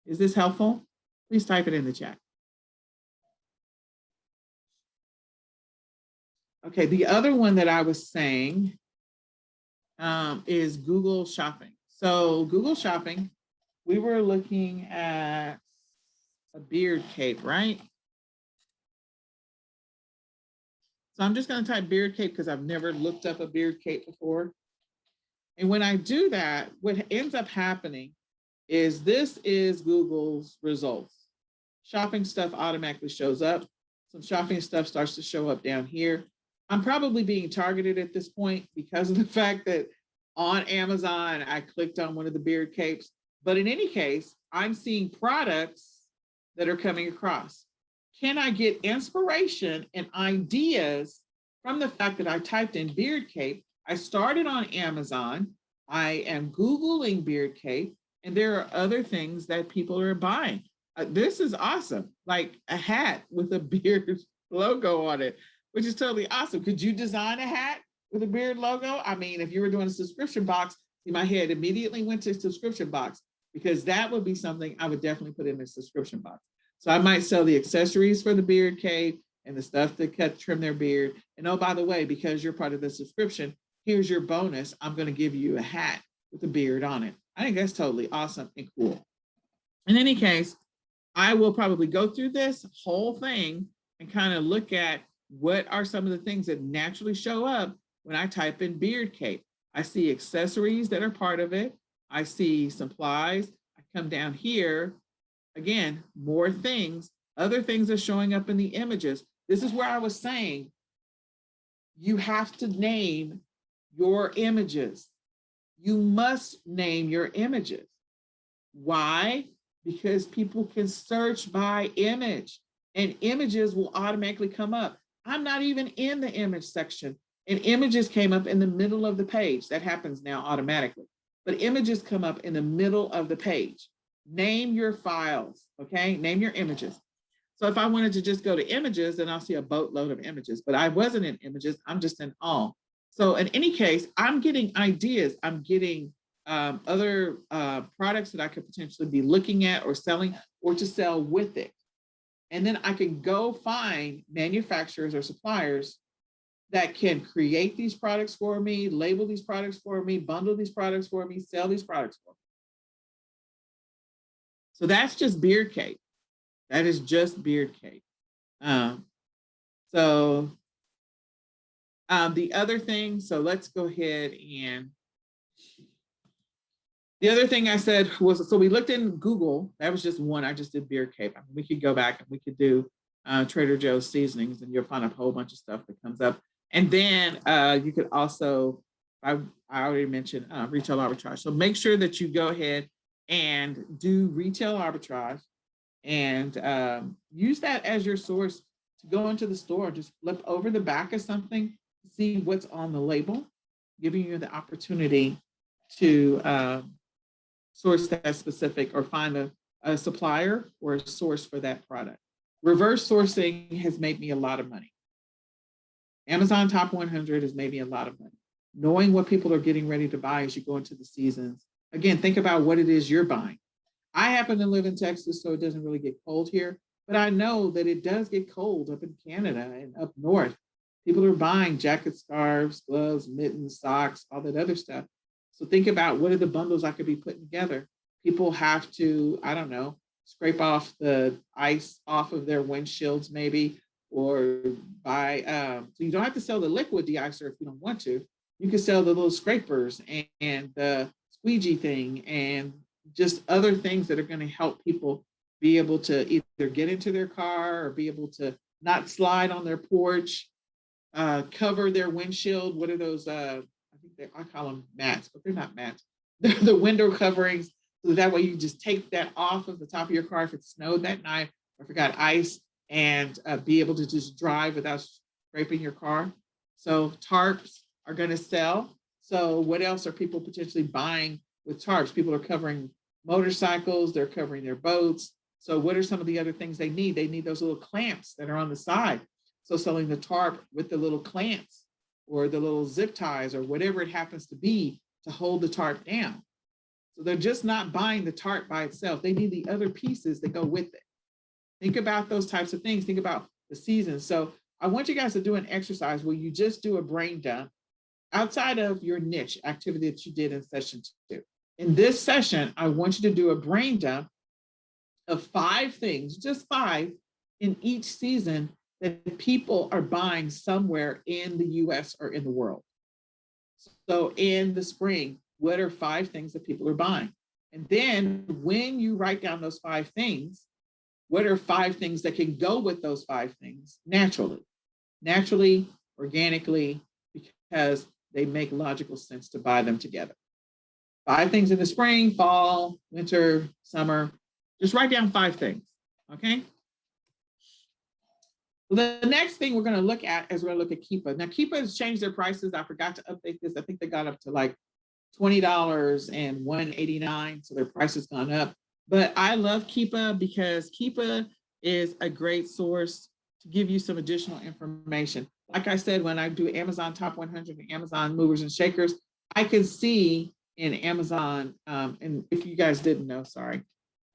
Is this helpful? Please type it in the chat. Okay, the other one that I was saying is Google Shopping. So Google Shopping, we were looking at a beard cape, right? So I'm just going to type beard cape because I've never looked up a beard cape before. And when I do that, what ends up happening is this is Google's results. Shopping stuff automatically shows up. Some shopping stuff starts to show up down here. I'm probably being targeted at this point because of the fact that on Amazon, I clicked on one of the beard capes. But in any case, I'm seeing products that are coming across. Can I get inspiration and ideas from the fact that I typed in beard cape? I started on Amazon. I am Googling beard cape, and there are other things that people are buying. This is awesome, like a hat with a beard logo on it, which is totally awesome. Could you design a hat with a beard logo? I mean, if you were doing a subscription box, my head immediately went to subscription box because that would be something I would definitely put in a subscription box. So I might sell the accessories for the beard cape and the stuff to trim their beard. And oh, by the way, because you're part of the subscription, here's your bonus. I'm going to give you a hat with a beard on it. I think that's totally awesome and cool. In any case, I will probably go through this whole thing and kind of look at what are some of the things that naturally show up when I type in beard cape. I see accessories that are part of it. I see supplies. I come down here. Again, more things, other things are showing up in the images. This is where I was saying, you have to name your images. You must name your images. Why? Because people can search by image and images will automatically come up. I'm not even in the image section and images came up in the middle of the page. That happens now automatically, but images come up in the middle of the page. Name your files, okay? Name your images. So if I wanted to just go to images, then I'll see a boatload of images, but I wasn't in images, I'm just in all. So in any case, I'm getting ideas. I'm getting other products that I could potentially be looking at or selling or to sell with it. And then I can go find manufacturers or suppliers that can create these products for me, label these products for me, bundle these products for me, sell these products for me. So that's just beard cape. That is just beard cape. The other thing, so let's go ahead and the other thing I said was, so we looked in Google, that was just one, I just did beard cape. I mean, we could go back and we could do Trader Joe's seasonings and you'll find a whole bunch of stuff that comes up. And then you could also, I already mentioned retail arbitrage. So make sure that you go ahead and do retail arbitrage and use that as your source to go into the store, just flip over the back of something, see what's on the label, giving you the opportunity to source that specific or find a supplier or a source for that product. Reverse sourcing has made me a lot of money. Amazon Top 100 has made me a lot of money. Knowing what people are getting ready to buy as you go into the seasons Again, think about what it is you're buying. I happen to live in Texas, so it doesn't really get cold here, but I know that it does get cold up in Canada and up north. People are buying jackets, scarves, gloves, mittens, socks, all that other stuff. So think about what are the bundles I could be putting together. People have to, I don't know, scrape off the ice off of their windshields maybe, or buy, so you don't have to sell the liquid de-icer if you don't want to. You can sell the little scrapers and the squeegee thing and just other things that are going to help people be able to either get into their car or be able to not slide on their porch, cover their windshield. What are those? I call them mats, but they're not mats. They're the window coverings. So that way you just take that off of the top of your car if it snowed that night or if it got ice, and be able to just drive without scraping your car. So tarps are going to sell. So what else are people potentially buying with tarps? People are covering motorcycles, they're covering their boats. So what are some of the other things they need? They need those little clamps that are on the side. So selling the tarp with the little clamps or the little zip ties or whatever it happens to be to hold the tarp down. So they're just not buying the tarp by itself. They need the other pieces that go with it. Think about those types of things. Think about the season. So I want you guys to do an exercise where you just do a brain dump outside of your niche activity that you did in session 2. In this session, I want you to do a brain dump of 5 things, just 5 in each season that people are buying somewhere in the US or in the world. So in the spring, what are 5 things that people are buying? And then when you write down those 5 things, what are 5 things that can go with those 5 things naturally, organically, because they make logical sense to buy them together. 5 things in the spring, fall, winter, summer. Just write down 5 things, okay? The next thing we're going to look at is we're going to look at Keepa. Now, Keepa has changed their prices. I forgot to update this. I think they got up to like $20 and $189, so their price has gone up. But I love Keepa because Keepa is a great source to give you some additional information. Like I said, when I do Amazon Top 100 and Amazon Movers and Shakers, I can see in Amazon, and if you guys didn't know, sorry,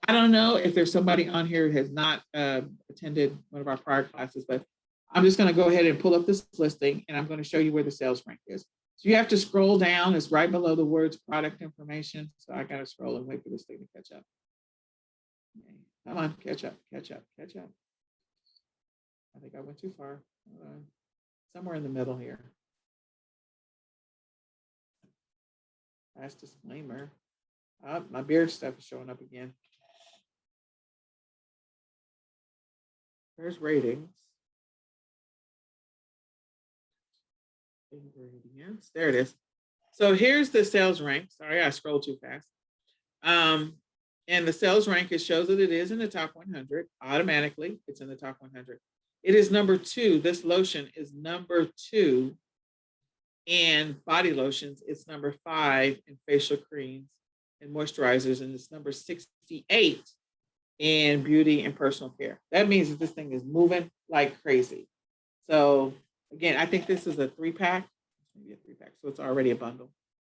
I don't know if there's somebody on here who has not attended one of our prior classes, but I'm just going to go ahead and pull up this listing, and I'm going to show you where the sales rank is. So you have to scroll down. It's right below the words product information. So I got to scroll and wait for this thing to catch up. Okay. Come on, catch up. I think I went too far. Somewhere in the middle here. Last disclaimer. My beard stuff is showing up again. There's ratings. Ingredients. There it is. So here's the sales rank. Sorry, I scrolled too fast. And the sales rank, it shows that it is in the top 100. Automatically, it's in the top 100. It is number 2. This lotion is number 2 in body lotions. It's number 5 in facial creams and moisturizers, and it's number 68 in beauty and personal care. That means that this thing is moving like crazy. So again, I think this is a 3-pack. Maybe a 3-pack, so it's already a bundle.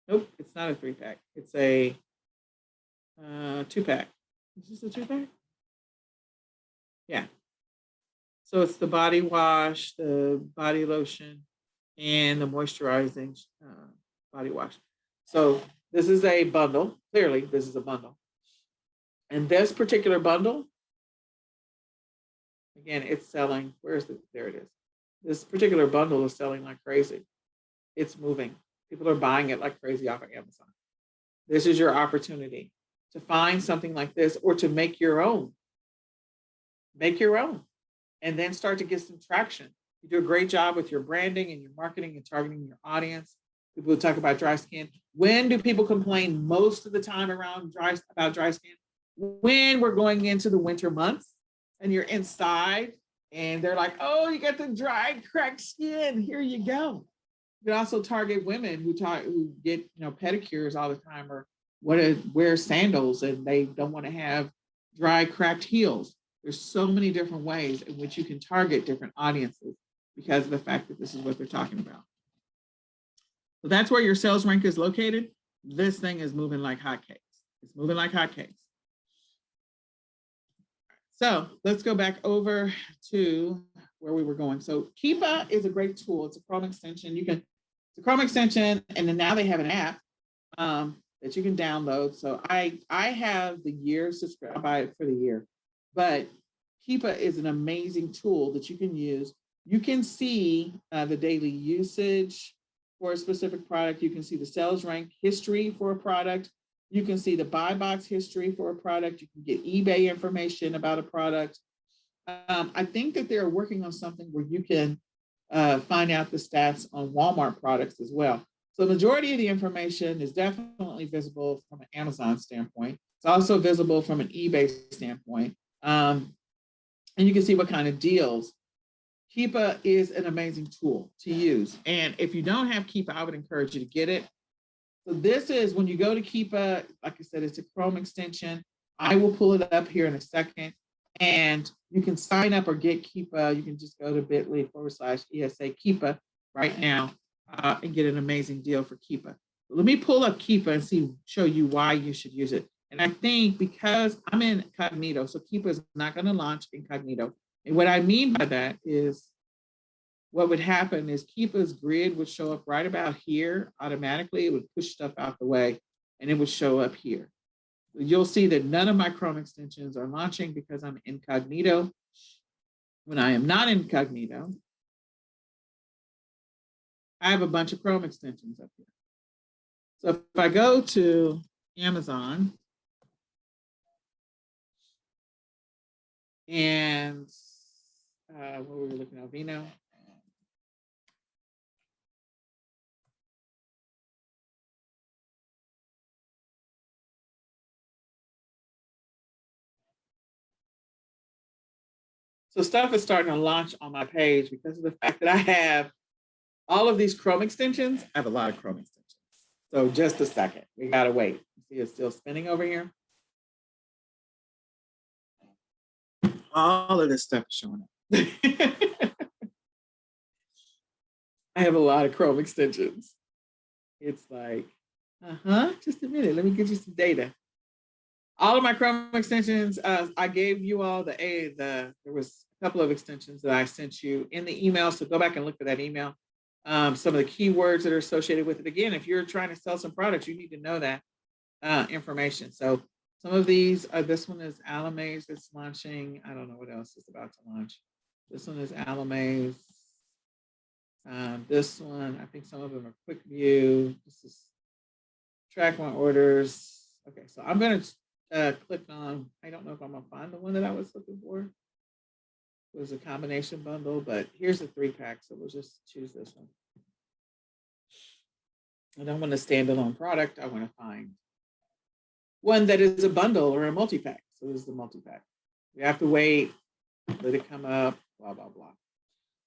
Nope, it's not a 3-pack. It's a 2-pack. Is this a 2-pack? Yeah. So it's the body wash, the body lotion, and the moisturizing body wash. So this is a bundle. Clearly, this is a bundle. And this particular bundle, again, it's selling. Where is it? There it is. This particular bundle is selling like crazy. It's moving. People are buying it like crazy off of Amazon. This is your opportunity to find something like this or to make your own. Make your own. And then start to get some traction. You do a great job with your branding and your marketing and targeting your audience. People who talk about dry skin. When do people complain most of the time around about dry skin? When we're going into the winter months and you're inside and they're like, oh, you got the dry, cracked skin. Here you go. You can also target women who get pedicures all the time or wear sandals and they don't want to have dry, cracked heels. There's so many different ways in which you can target different audiences because of the fact that this is what they're talking about. So that's where your sales rank is located. this thing is moving like hotcakes. It's moving like hotcakes. So let's go back over to where we were going. So Keepa is a great tool. It's a Chrome extension. It's a Chrome extension, and then now they have an app that you can download. So I have the year subscription. I buy it for the year, but Keepa is an amazing tool that you can use. You can see the daily usage for a specific product. You can see the sales rank history for a product. You can see the buy box history for a product. You can get eBay information about a product. I think that they're working on something where you can find out the stats on Walmart products as well. So the majority of the information is definitely visible from an Amazon standpoint. It's also visible from an eBay standpoint. And you can see what kind of deals. Keepa is an amazing tool to use. And if you don't have Keepa, I would encourage you to get it. So this is when you go to Keepa, like I said, it's a Chrome extension. I will pull it up here in a second. And you can sign up or get Keepa. You can just go to bit.ly/ESA Keepa right now and get an amazing deal for Keepa. Let me pull up Keepa and show you why you should use it. And I think because I'm in incognito, so Keepa is not going to launch incognito. And what I mean by that is what would happen is Keepa's grid would show up right about here automatically. It would push stuff out the way and it would show up here. You'll see that none of my Chrome extensions are launching because I'm incognito. When I am not incognito, I have a bunch of Chrome extensions up here. So if I go to Amazon and what were we looking at, Vino? So stuff is starting to launch on my page because of the fact that I have all of these Chrome extensions. I have a lot of Chrome extensions. So just a second, we gotta wait. See, it's still spinning over here. All of this stuff is showing up. I have a lot of Chrome extensions. It's like, just a minute, let me get you some data. All of my Chrome extensions, I gave you all there was a couple of extensions that I sent you in the email. So go back and look for that email. Some of the keywords that are associated with it. Again, if you're trying to sell some products, you need to know that information. So some of these, this one is Alamaze that's launching. I don't know what else is about to launch. This one is Alamaze. This one, I think some of them are quick view. This is track my orders. Okay, so I'm going to click on, I don't know if I'm gonna find the one that I was looking for. It was a combination bundle, but here's the 3-pack, so we'll just choose this one. I don't want a standalone product. I want to find one that is a bundle or a multi-pack. So this is the multi-pack. We have to wait, let it come up, blah, blah, blah.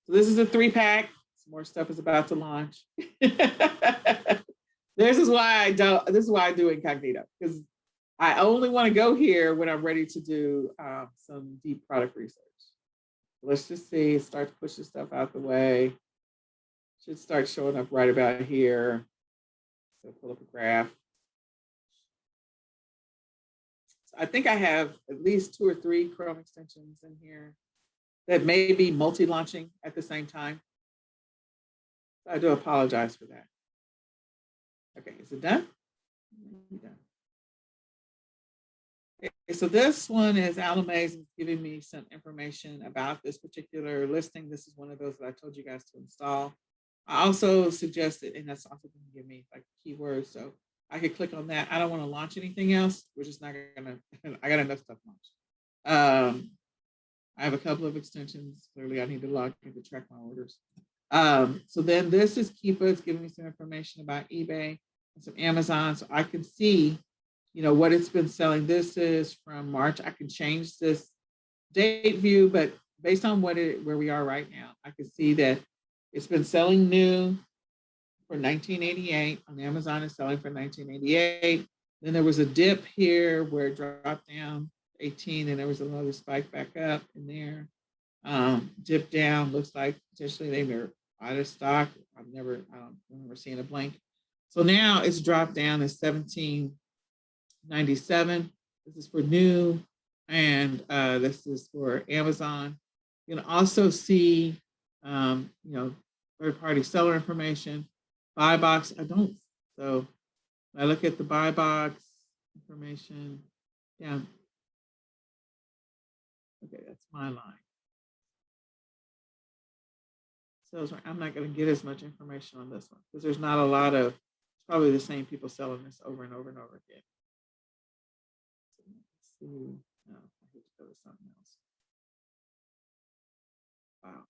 So this is a 3-pack. Some more stuff is about to launch. This is why I do incognito, because I only want to go here when I'm ready to do some deep product research. Let's just see, it starts pushing stuff out the way. Should start showing up right about here. So pull up a graph. So I think I have at least 2 or 3 Chrome extensions in here that may be multi-launching at the same time. So I do apologize for that. Okay, is it done? Done. Okay, so this one is Alamaze. It's giving me some information about this particular listing. This is one of those that I told you guys to install. I also suggested, and that's also going to give me like keywords, so I could click on that. I don't want to launch anything else. We're just not gonna. I got enough stuff launched. I have a couple of extensions. Clearly, I need to log in to track my orders. So then this is Keepa. It's giving me some information about eBay and some Amazon, so I can see, you know, what it's been selling. This is from March. I can change this date view, but based on where we are right now, I can see that it's been selling new for $19.88 on Amazon. Is selling for $19.88. Then there was a dip here where it dropped down 18, and there was another spike back up in there. Dip down. Looks like potentially they were out of stock. I don't remember seeing a blank. So now it's dropped down to $17.97. This is for new, and this is for Amazon. You can also see, third-party seller information, buy box. So I look at the buy box information. Yeah. Okay, that's my line. So I'm not going to get as much information on this one because there's not a lot of, it's probably the same people selling this over and over and over again. So let's see. No, I hate to go to something else. Wow.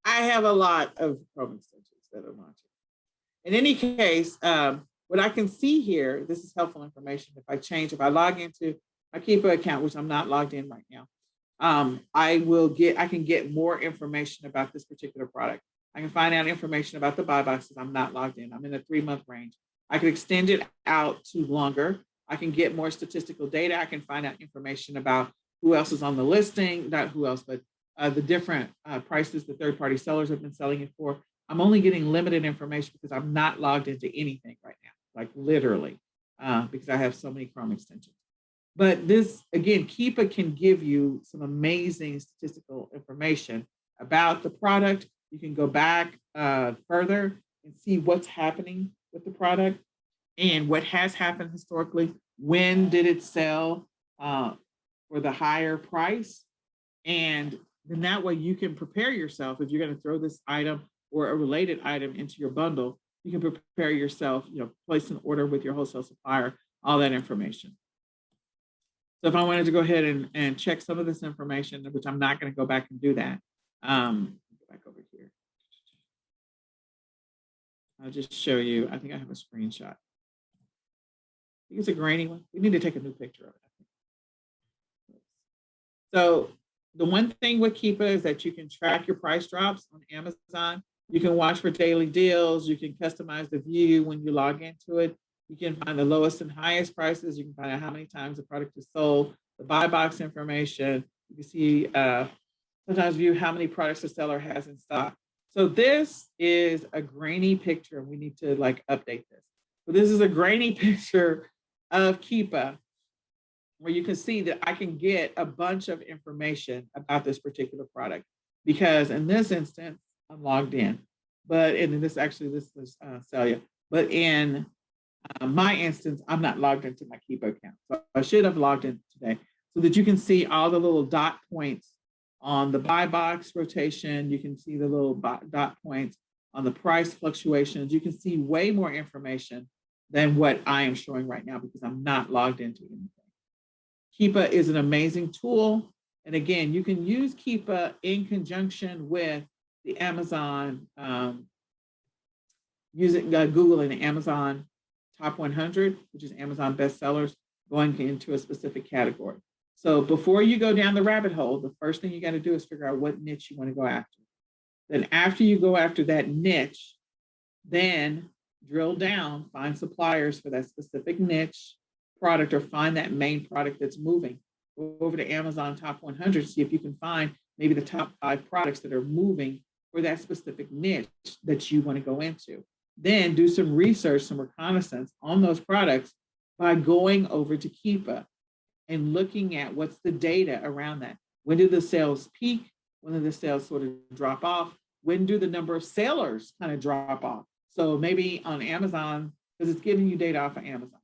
I have a lot of Chrome extensions that are launching. In any case, what I can see here, this is helpful information. If I log into my Keepa account, which I'm not logged in right now, I can get more information about this particular product. I can find out information about the buy boxes. I'm not logged in. I'm in a 3-month range. I can extend it out to longer. I can get more statistical data. I can find out information about who else is on the listing, not who else, but the different prices the third-party sellers have been selling it for. I'm only getting limited information because I'm not logged into anything right now, like literally, because I have so many Chrome extensions. But this, again, Keepa can give you some amazing statistical information about the product. You can go back further and see what's happening with the product and what has happened historically. When did it sell for the higher price? And then that way you can prepare yourself if you're going to throw this item or a related item into your bundle. You can prepare yourself, place an order with your wholesale supplier, all that information. So if I wanted to go ahead and check some of this information, which I'm not going to go back and do that, go back over here. I'll just show you. I think I have a screenshot. I think it's a grainy one. We need to take a new picture of it, I think. So the one thing with Keepa is that you can track your price drops on Amazon. You can watch for daily deals. You can customize the view when you log into it. You can find the lowest and highest prices. You can find out how many times the product is sold, the buy box information. You can see sometimes view how many products the seller has in stock. So this is a grainy picture. We need to update this. So this is a grainy picture of Keepa, where you can see that I can get a bunch of information about this particular product, because in this instance, I'm logged in. But in this is Celia. But in my instance, I'm not logged into my Keepa account. So I should have logged in today so that you can see all the little dot points on the buy box rotation. You can see the little dot points on the price fluctuations. You can see way more information than what I am showing right now because I'm not logged into anything. Keepa is an amazing tool. And again, you can use Keepa in conjunction with the Amazon, using Google and the Amazon Top 100, which is Amazon bestsellers, going into a specific category. So before you go down the rabbit hole, the first thing you got to do is figure out what niche you want to go after. Then after you go after that niche, then drill down, find suppliers for that specific niche product, or find that main product that's moving. Go over to Amazon Top 100, see if you can find maybe the top 5 products that are moving for that specific niche that you want to go into. Then do some research, some reconnaissance on those products by going over to Keepa and looking at what's the data around that. When do the sales peak? When do the sales sort of drop off? When do the number of sellers kind of drop off? So maybe on Amazon, because it's giving you data off of Amazon.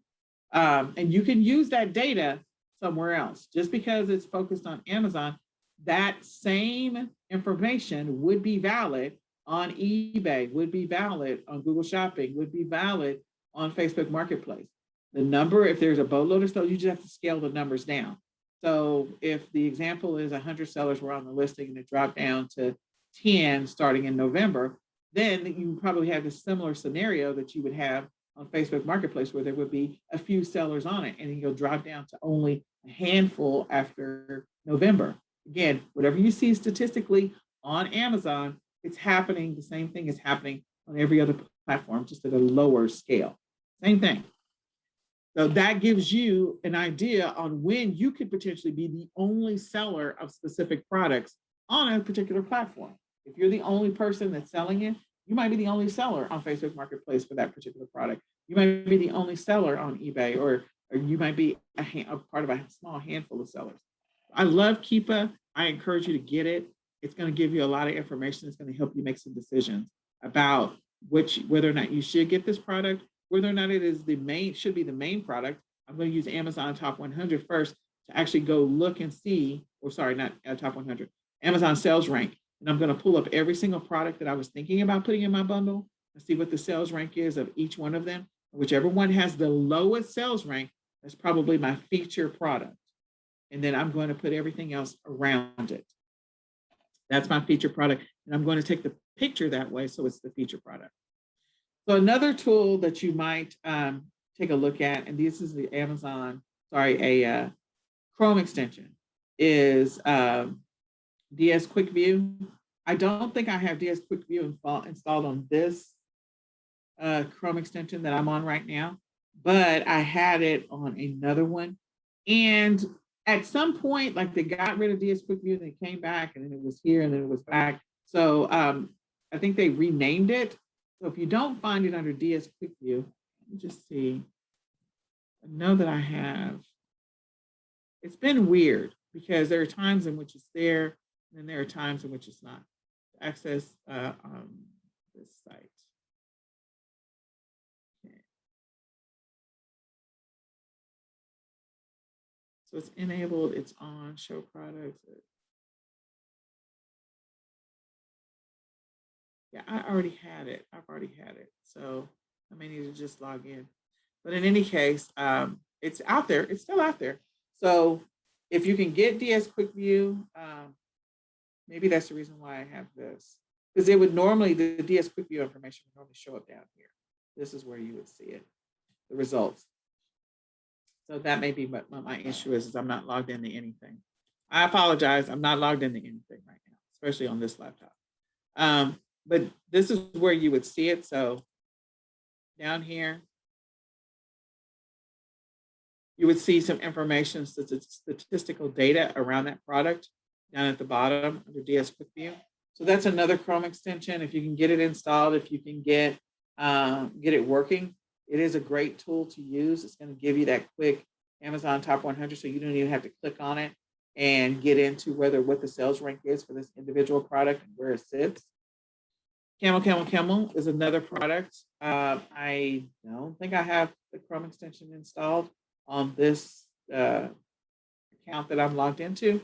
And you can use that data somewhere else. Just because it's focused on Amazon, that same information would be valid on eBay, would be valid on Google Shopping, would be valid on Facebook Marketplace. The number, if there's a boatload of sellers, you just have to scale the numbers down. So if the example is 100 sellers were on the listing and it dropped down to 10 starting in November, then you probably have a similar scenario that you would have on Facebook Marketplace, where there would be a few sellers on it, and then you'll drop down to only a handful after November. Again, whatever you see statistically on Amazon, it's happening. The same thing is happening on every other platform, just at a lower scale. Same thing. So that gives you an idea on when you could potentially be the only seller of specific products on a particular platform. If you're the only person that's selling it, You might be the only seller on Facebook Marketplace for that particular product. You might be the only seller on eBay, or you might be a part of a small handful of sellers. I love Keepa. I encourage you to get it. It's going to give you a lot of information. It's going to help you make some decisions about whether or not you should get this product, whether or not it is should be the main product. I'm going to use Amazon Top 100 first to actually go look and see, or sorry, not Top 100, Amazon Sales Rank. And I'm going to pull up every single product that I was thinking about putting in my bundle and see what the sales rank is of each one of them. Whichever one has the lowest sales rank, that's probably my feature product. And then I'm going to put everything else around it. That's my feature product. And I'm going to take the picture that way, so it's the feature product. So another tool that you might take a look at, and this is the Amazon, a Chrome extension, is DS Quick View. I don't think I have DS Quick View installed on this Chrome extension that I'm on right now, but I had it on another one. And at some point, like, they got rid of DS Quick View and they came back, and then it was here and then it was back. So I think they renamed it. So if you don't find it under DS Quick View, let me just see. I know that I have. It's been weird because there are times in which it's there, and then there are times in which it's not. Access this site. Okay. So it's enabled, it's on, show products. Yeah, I already had it. I've already had it. So I may need to just log in. But in any case, it's out there. It's still out there. So if you can get DS Quick View, maybe that's the reason why I have this. Because it would normally, the DS Quick View information would normally show up down here. This is where you would see it, the results. So that may be what my issue is I'm not logged into anything. I apologize. I'm not logged into anything right now, especially on this laptop. But this is where you would see it. So down here, you would see some information, statistical data around that product down at the bottom under DS Quick View. So that's another Chrome extension. If you can get it installed, if you can get it working, it is a great tool to use. It's going to give you that quick Amazon Top 100, so you don't even have to click on it and get into what the sales rank is for this individual product and where it sits. Camel is another product. I don't think I have the Chrome extension installed on this account that I'm logged into.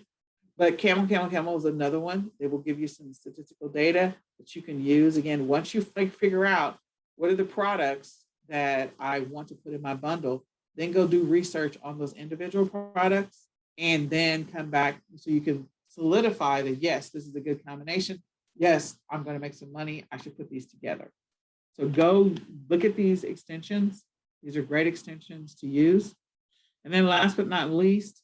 But Camel is another one. It will give you some statistical data that you can use. Again, once you figure out what are the products that I want to put in my bundle, then go do research on those individual products and then come back so you can solidify that, yes, this is a good combination. Yes, I'm going to make some money. I should put these together. So go look at these extensions. These are great extensions to use. And then last but not least,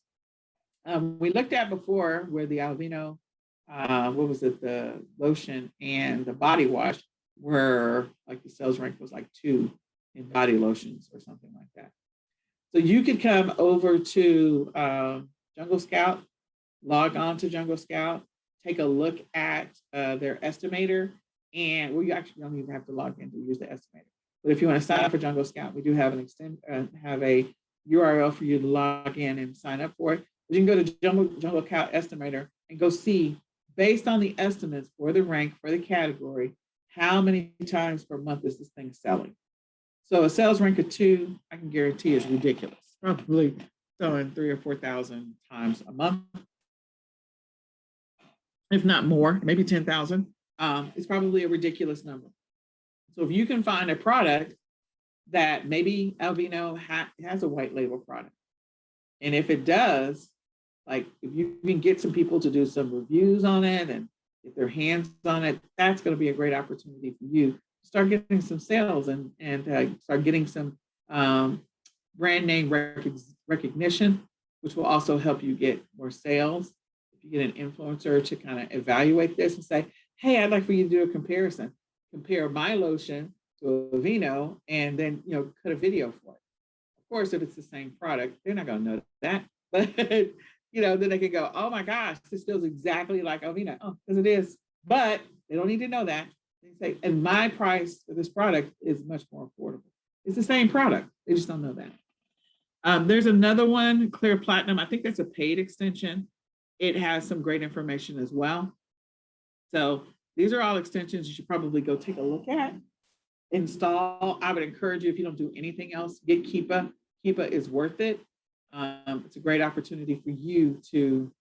we looked at before where the Alvino, the lotion and the body wash were like the sales rank was like 2 in body lotions or something like that. So you could come over to Jungle Scout, log on to Jungle Scout, take a look at their estimator, and you actually don't even have to log in to use the estimator. But if you want to sign up for Jungle Scout, we do have have a URL for you to log in and sign up for it. But you can go to Jungle Scout Estimator and go see, based on the estimates for the rank, for the category, how many times per month is this thing selling. So a sales rank of 2, I can guarantee is ridiculous. Probably selling 3,000 or 4,000 times a month, if not more, maybe 10,000. It's probably a ridiculous number. So if you can find a product that maybe Alvino has a white label product, and if it does, like if you can get some people to do some reviews on it and get their hands on it, that's going to be a great opportunity for you to start getting some sales and start getting some brand name recognition, which will also help you get more sales. If you get an influencer to kind of evaluate this and say, hey, I'd like for you to do a comparison. Compare my lotion to a Vino and then, cut a video for it. Of course, if it's the same product, they're not going to know that. But, then they can go, oh my gosh, this feels exactly like Alvino. Oh, because it is. But they don't need to know that. They say, and my price for this product is much more affordable. It's the same product. They just don't know that. There's another one, Clear Platinum. I think that's a paid extension. It has some great information as well. So these are all extensions you should probably go take a look at, install. I would encourage you, if you don't do anything else, get Keepa. Keepa is worth it. It's a great opportunity for you to,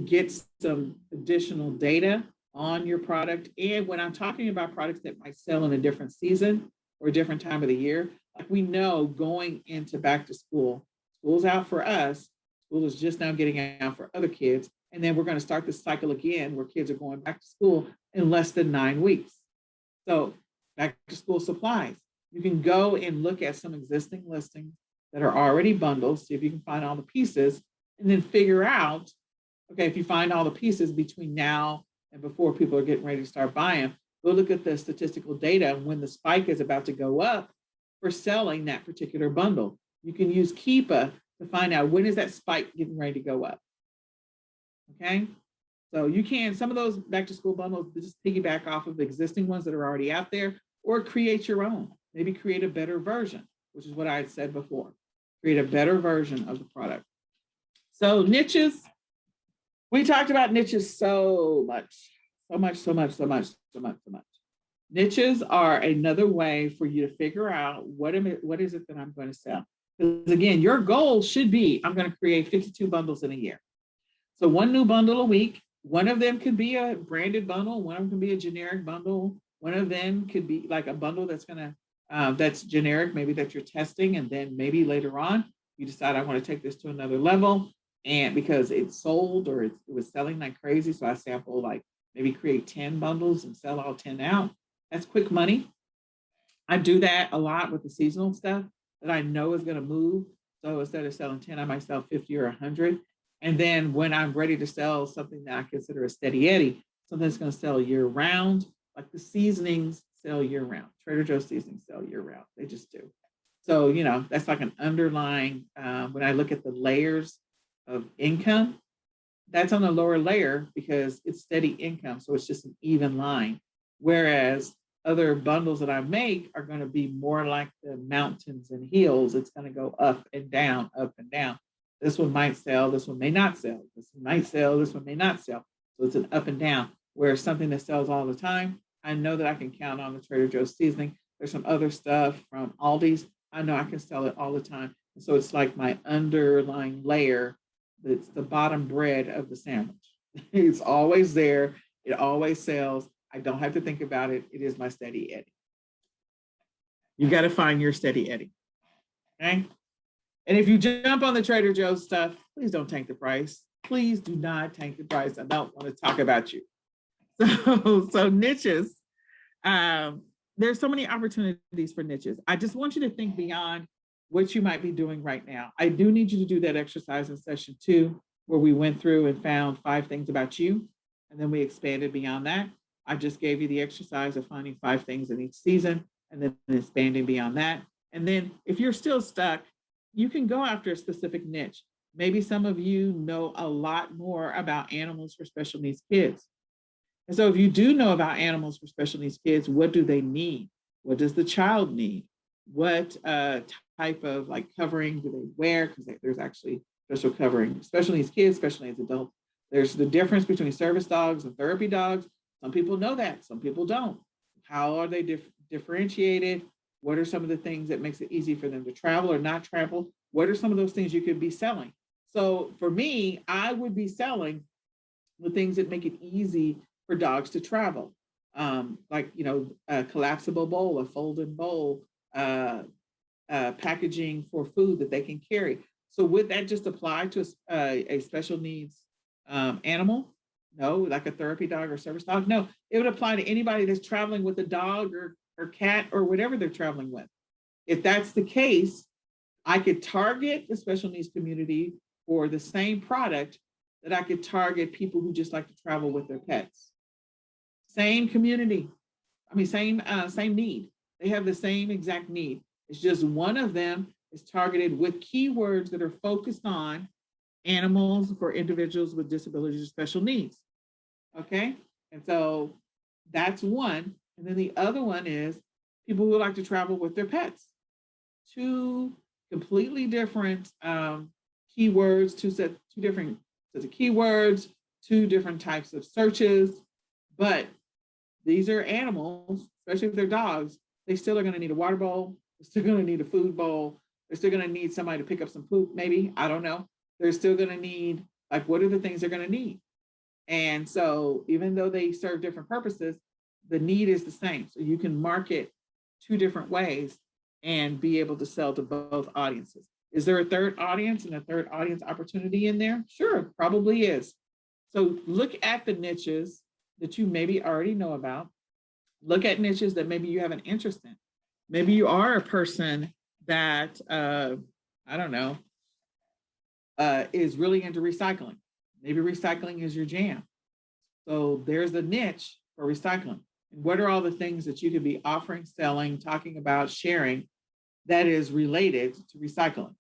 get some additional data on your product. And when I'm talking about products that might sell in a different season or a different time of the year, like we know going into back to school, school's out for us, school is just now getting out for other kids. And then we're going to start this cycle again where kids are going back to school in less than 9 weeks. So back to school supplies, you can go and look at some existing listings that are already bundled, see if you can find all the pieces, and then figure out, okay, if you find all the pieces between now and before people are getting ready to start buying, go look at the statistical data when the spike is about to go up for selling that particular bundle. You can use Keepa to find out when is that spike getting ready to go up. Okay, so you can, some of those back to school bundles, just piggyback off of existing ones that are already out there, or create your own, maybe create a better version, which is what I had said before, create a better version of the product. So niches, we talked about niches so much. Niches are another way for you to figure out what is it that I'm going to sell. Because again, your goal should be, I'm going to create 52 bundles in a year. So one new bundle a week. One of them could be a branded bundle. One of them can be a generic bundle. One of them could be like a bundle that's that's generic, maybe that you're testing, and then maybe later on you decide I want to take this to another level, and because it's sold or it was selling like crazy, so I sample like maybe create 10 bundles and sell all 10 out. That's quick money. I do that a lot with the seasonal stuff that I know is going to move. So instead of selling 10, I might sell 50 or 100. And then when I'm ready to sell something that I consider a steady Eddie, something that's going to sell year round, like the seasonings sell year round. Trader Joe's seasonings sell year round. They just do. So, that's like an underlying, when I look at the layers of income, that's on the lower layer because it's steady income. So it's just an even line. Whereas other bundles that I make are going to be more like the mountains and hills. It's going to go up and down, up and down. This one might sell, this one may not sell. This one might sell, this one may not sell. So it's an up and down. Where something that sells all the time, I know that I can count on the Trader Joe's seasoning. There's some other stuff from Aldi's. I know I can sell it all the time. And so it's like my underlying layer. It's the bottom bread of the sandwich. It's always there. It always sells. I don't have to think about it. It is my steady Eddie. You got to find your steady Eddie. Okay. And if you jump on the Trader Joe's stuff, please don't tank the price. Please do not tank the price. I don't want to talk about you. So niches, there's so many opportunities for niches. I just want you to think beyond what you might be doing right now. I do need you to do that exercise in session 2, where we went through and found 5 things about you, and then we expanded beyond that. I just gave you the exercise of finding 5 things in each season, and then expanding beyond that. And then if you're still stuck, you can go after a specific niche. Maybe some of you know a lot more about animals for special needs kids. And so if you do know about animals for special needs kids, what do they need? What does the child need? What type of like covering do they wear? Because there's actually special covering, special needs kids, special needs adults. There's the difference between service dogs and therapy dogs. Some people know that, some people don't. How are they differentiated? What are some of the things that makes it easy for them to travel or not travel? What are some of those things you could be selling? So for me, I would be selling the things that make it easy for dogs to travel. Like, a collapsible bowl, a folding bowl, packaging for food that they can carry. So would that just apply to a special needs animal? No, like a therapy dog or service dog? No, it would apply to anybody that's traveling with a dog or cat or whatever they're traveling with. If that's the case, I could target the special needs community for the same product that I could target people who just like to travel with their pets. Same community. I mean, same need. They have the same exact need. It's just one of them is targeted with keywords that are focused on animals for individuals with disabilities or special needs. Okay. And so That's one. And then the other one is people who like to travel with their pets. Two completely different keywords, two different sets of keywords, two different types of searches. But these are animals, especially if they're dogs, they still are going to need a water bowl. They're still going to need a food bowl. They're still going to need somebody to pick up some poop, maybe. I don't know. They're still going to need, like, what are the things they're going to need? And so even though they serve different purposes, the need is the same. So you can market two different ways and be able to sell to both audiences. Is there a third audience and a third audience opportunity in there? Sure, probably is. So look at the niches that you maybe already know about. Look at niches that maybe you have an interest in. Maybe you are a person that, I don't know, is really into recycling. Maybe recycling is your jam. So there's a niche for recycling. And what are all the things that you could be offering, selling, talking about, sharing that is related to recycling?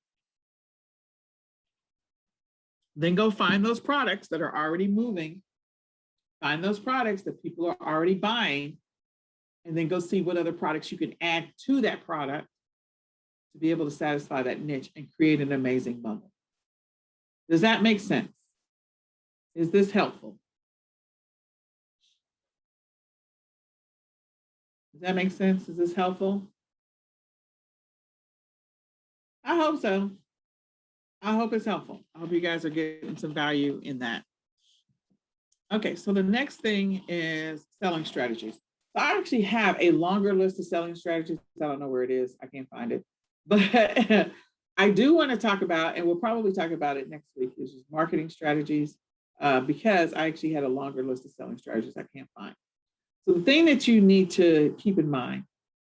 Then go find those products that are already moving, find those products that people are already buying, and then go see what other products you can add to that product to be able to satisfy that niche and create an amazing bundle. Does that make sense? Is this helpful? Does that make sense? Is this helpful? I hope so. I hope it's helpful. I hope you guys are getting some value in that. Okay, so the next thing is selling strategies. So I actually have a longer list of selling strategies. I don't know where it is. I can't find it. But I do want to talk about, and we'll probably talk about it next week, is just marketing strategies, because I actually had a longer list of selling strategies I can't find. So the thing that you need to keep in mind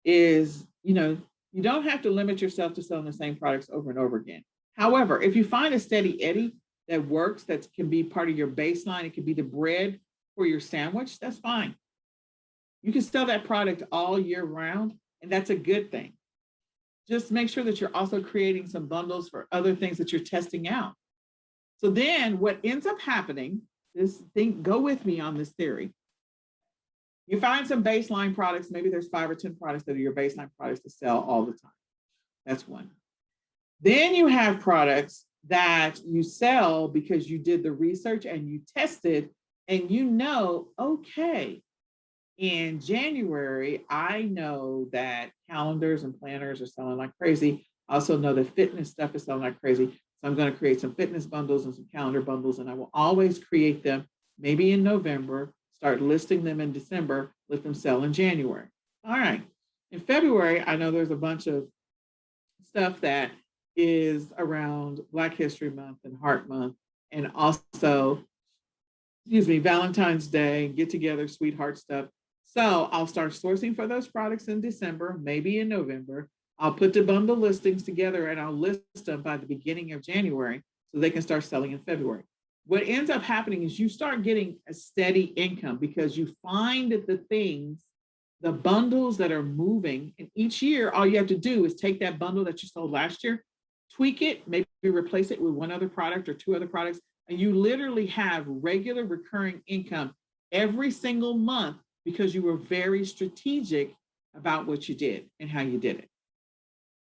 is, you don't have to limit yourself to selling the same products over and over again. However, if you find a steady eddy that works, that can be part of your baseline, it can be the bread for your sandwich, that's fine. You can sell that product all year round, and that's a good thing. Just make sure that you're also creating some bundles for other things that you're testing out. So then what ends up happening, go with me on this theory. You find some baseline products, maybe there's 5 or 10 products that are your baseline products to sell all the time. That's one. Then you have products that you sell because you did the research and you tested, and okay, in January, I know that calendars and planners are selling like crazy. I also know that fitness stuff is selling like crazy. So I'm going to create some fitness bundles and some calendar bundles, and I will always create them maybe in November, start listing them in December, let them sell in January. All right. In February, I know there's a bunch of stuff that is around Black History Month and Heart Month, and also, Valentine's Day, get together, sweetheart stuff. So I'll start sourcing for those products in December, maybe in November. I'll put the bundle listings together and I'll list them by the beginning of January so they can start selling in February. What ends up happening is you start getting a steady income because you find that the bundles that are moving, and each year, all you have to do is take that bundle that you sold last year, tweak it, maybe replace it with one other product or 2 other products, and you literally have regular recurring income every single month because you were very strategic about what you did and how you did it.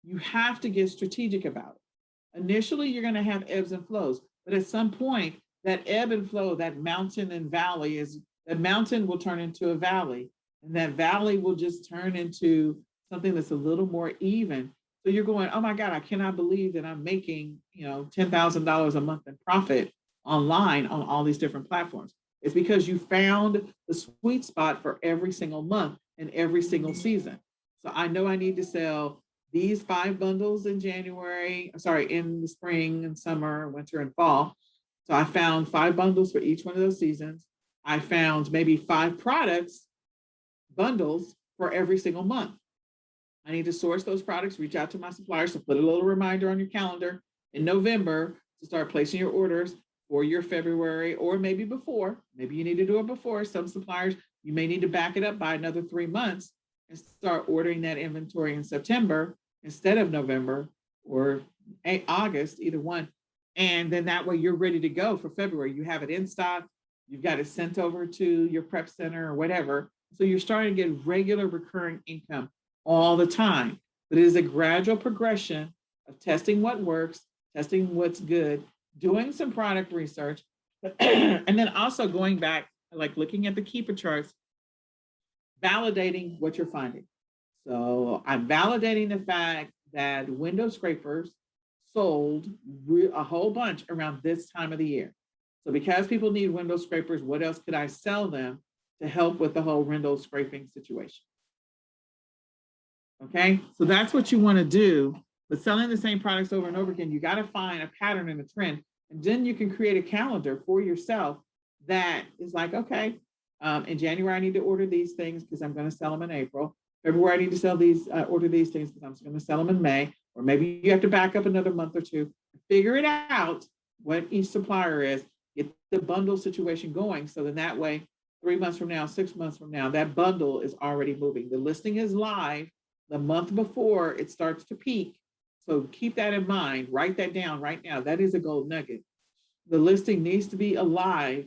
You have to get strategic about it. Initially, you're going to have ebbs and flows, but at some point, that ebb and flow, that mountain and valley that mountain will turn into a valley, and that valley will just turn into something that's a little more even. So you're going, oh my God, I cannot believe that I'm making, $10,000 a month in profit online on all these different platforms. It's because you found the sweet spot for every single month and every single season. So I know I need to sell these 5 bundles in in the spring and summer, winter and fall. So I found 5 bundles for each one of those seasons. I found maybe 5 bundles for every single month. I need to source those products, reach out to my suppliers, so put a little reminder on your calendar in November to start placing your orders for your February, or maybe before. Maybe you need to do it before. Some suppliers, you may need to back it up by another 3 months and start ordering that inventory in September instead of November or August, either one. And then that way you're ready to go for February. You have it in stock, you've got it sent over to your prep center or whatever, So you're starting to get regular recurring income all the time. But it is a gradual progression of testing what works, testing what's good, doing some product research, and then also going back, like looking at the keeper charts, validating what you're finding. So I'm validating the fact that window scrapers sold a whole bunch around this time of the year. So because people need window scrapers, what else could I sell them to help with the whole window scraping situation? Okay, so that's what you want to do. But selling the same products over and over again, you got to find a pattern and a trend. And then you can create a calendar for yourself that is like, okay, in January, I need to order these things because I'm going to sell them in April. February, I need to sell these, order these things because I'm going to sell them in May. Or maybe you have to back up another month or two, figure it out what each supplier is, get the bundle situation going. So then that way, 3 months from now, 6 months from now, that bundle is already moving. The listing is live the month before it starts to peak. So keep that in mind, write that down right now. That is a gold nugget. The listing needs to be alive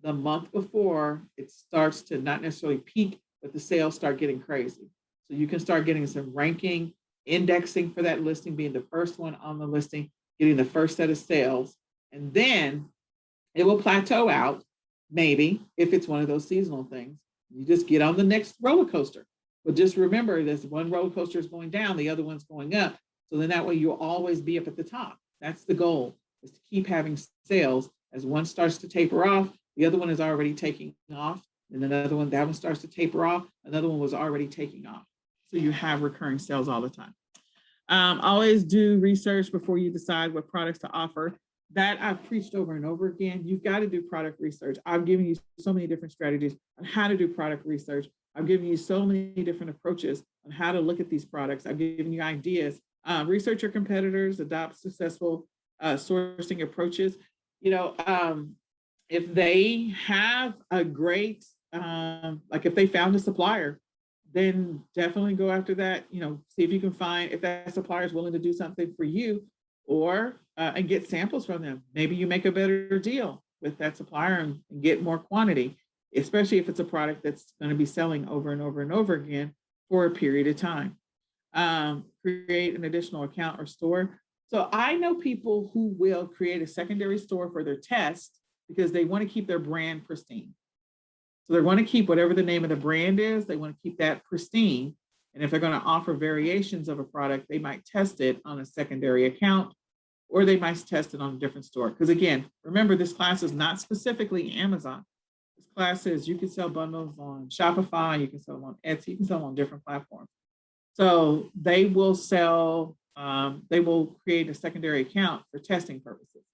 the month before it starts to not necessarily peak, but the sales start getting crazy. So you can start getting some ranking, indexing for that listing, being the first one on the listing, getting the first set of sales, and then it will plateau out, maybe, if it's one of those seasonal things. You just get on the next roller coaster. But just remember, this one roller coaster is going down, the other one's going up. So then that way you'll always be up at the top. That's the goal, is to keep having sales. As one starts to taper off, the other one is already taking off. And another one, that one starts to taper off, another one was already taking off. So you have recurring sales all the time. Always do research before you decide what products to offer. That I've preached over and over again. You've got to do product research. I've given you so many different strategies on how to do product research. I've given you so many different approaches on how to look at these products. I've given you ideas. Research your competitors, adopt successful sourcing approaches. If they have a great, like if they found a supplier, then definitely go after that. See if you can find, if that supplier is willing to do something for you, or and get samples from them. Maybe you make a better deal with that supplier and get more quantity, especially if it's a product that's going to be selling over and over and over again for a period of time. Create an additional account or store. So I know people who will create a secondary store for their test because they want to keep their brand pristine. So they want to keep whatever the name of the brand is, they want to keep that pristine. And if they're going to offer variations of a product, they might test it on a secondary account, or they might test it on a different store. Because again, remember, this class is not specifically Amazon. This class is, you can sell bundles on Shopify, you can sell them on Etsy, you can sell them on different platforms. So they will sell, they will create a secondary account for testing purposes,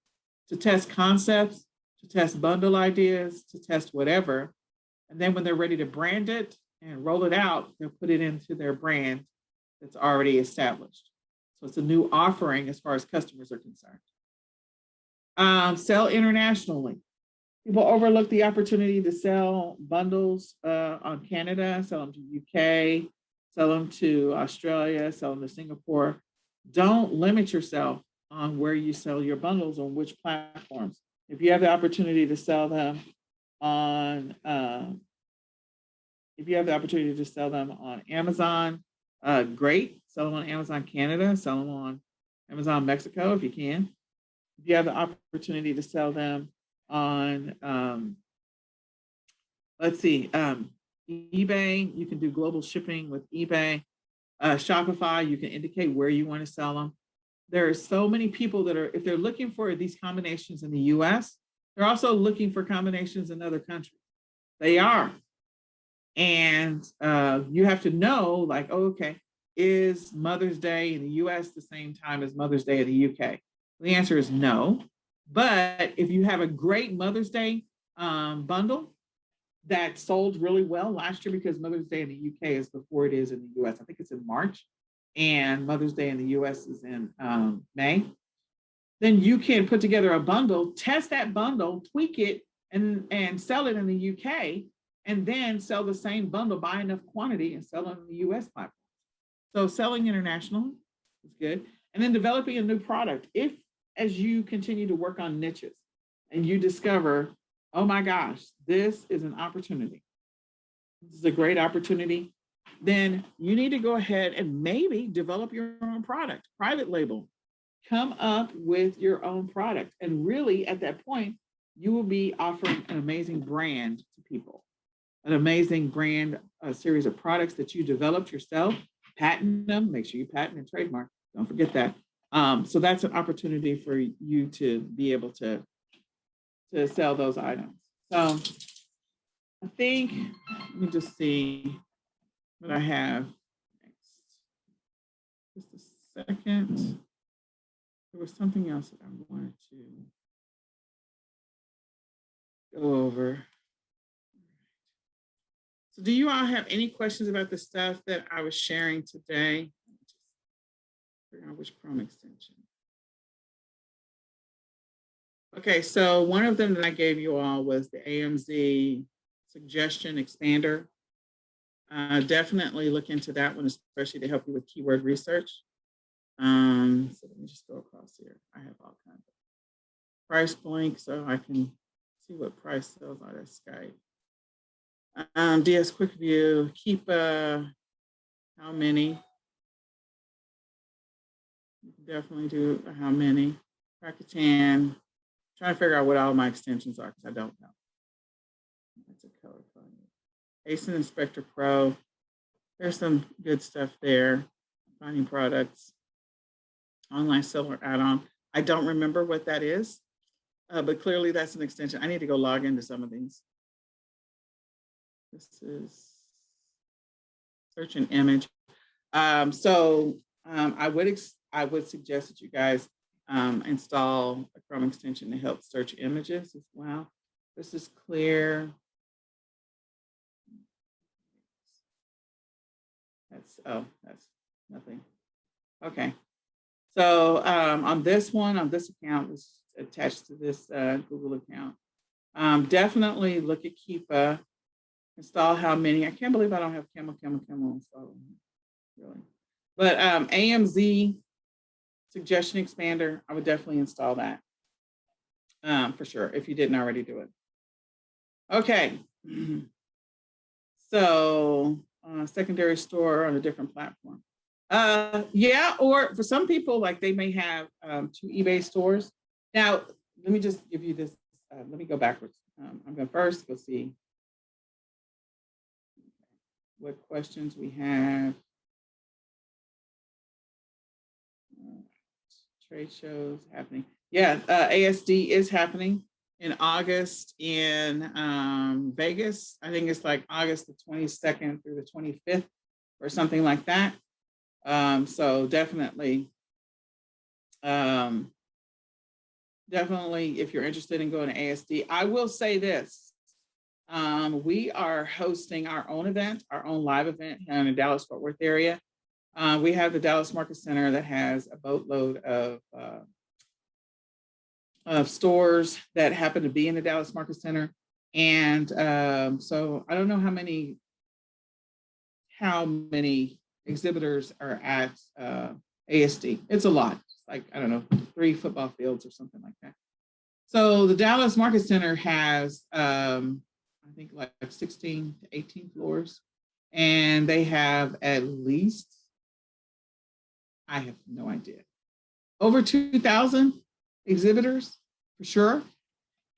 to test concepts, to test bundle ideas, to test whatever. And then when they're ready to brand it and roll it out, they'll put it into their brand that's already established. So it's a new offering as far as customers are concerned. Sell internationally. People overlook the opportunity to sell bundles on Canada, sell them to UK, sell them to Australia, sell them to Singapore. Don't limit yourself on where you sell your bundles, on which platforms. If you have the opportunity to sell them on, Amazon, great. Sell them on Amazon Canada, sell them on Amazon Mexico if you can. If you have the opportunity to sell them on, eBay, you can do global shipping with eBay. Shopify, you can indicate where you want to sell them. There are so many people that are, if they're looking for these combinations in the US, they're also looking for combinations in other countries. They are. And you have to know, like, oh, okay, is Mother's Day in the US the same time as Mother's Day in the UK? The answer is no. But if you have a great Mother's Day bundle that sold really well last year, because Mother's Day in the UK is before it is in the US. I think it's in March, and Mother's Day in the US is in May. Then you can put together a bundle, test that bundle, tweak it, and sell it in the UK, and then sell the same bundle, buy enough quantity and sell it on the US platform. So selling international is good. And then developing a new product. If, as you continue to work on niches and you discover, oh my gosh, this is an opportunity. this is a great opportunity, then you need to go ahead and maybe develop your own product, private label. Come up with your own product. And really, at that point, you will be offering an amazing brand to people, an amazing brand, a series of products that you developed yourself, patent them, make sure you patent and trademark. Don't forget that. So that's an opportunity for you to be able to sell those items. So I think, let me just see what I have next. Just a second. There was something else that I wanted to go over. So do you all have any questions about the stuff that I was sharing today? Just figure out which Chrome extension. Okay, so one of them that I gave you all was the AMZ suggestion expander. Definitely look into that one, especially to help you with keyword research. So let me just go across here. I have all kinds of price blank so I can see what price sells on that Skype. DS Quick View, keep how many? You can definitely do how many. Rakuten, trying to figure out what all my extensions are because I don't know. That's a color code. ASIN Inspector Pro. There's some good stuff there. Finding products. Online seller add-on. I don't remember what that is, but clearly that's an extension. I need to go log into some of these. This is search an image. I would suggest that you guys install a Chrome extension to help search images as well. This is clear. That's nothing. Okay. So on this account, this is attached to this Google account. Definitely look at Keepa. Install how many? I can't believe I don't have Camel installed. Really. But AMZ suggestion expander, I would definitely install that for sure if you didn't already do it. Okay. So secondary store on a different platform. Yeah, or for some people, like they may have 2 eBay stores. Now, let me just give you this. Let me go backwards. I'm going to first go see what questions we have. Trade shows happening. Yeah, ASD is happening in August in Vegas. I think it's like August the 22nd through the 25th or something like that. So definitely, if you're interested in going to ASD, I will say this. We are hosting our own event, our own live event in the Dallas-Fort Worth area. We have the Dallas Market Center that has a boatload of stores that happen to be in the Dallas Market Center. And so I don't know how many exhibitors are at ASD. It's a lot. It's like, I don't know, 3 football fields or something like that. So the Dallas Market Center has, I think like 16 to 18 floors. And they have at least, I have no idea, over 2,000 exhibitors for sure.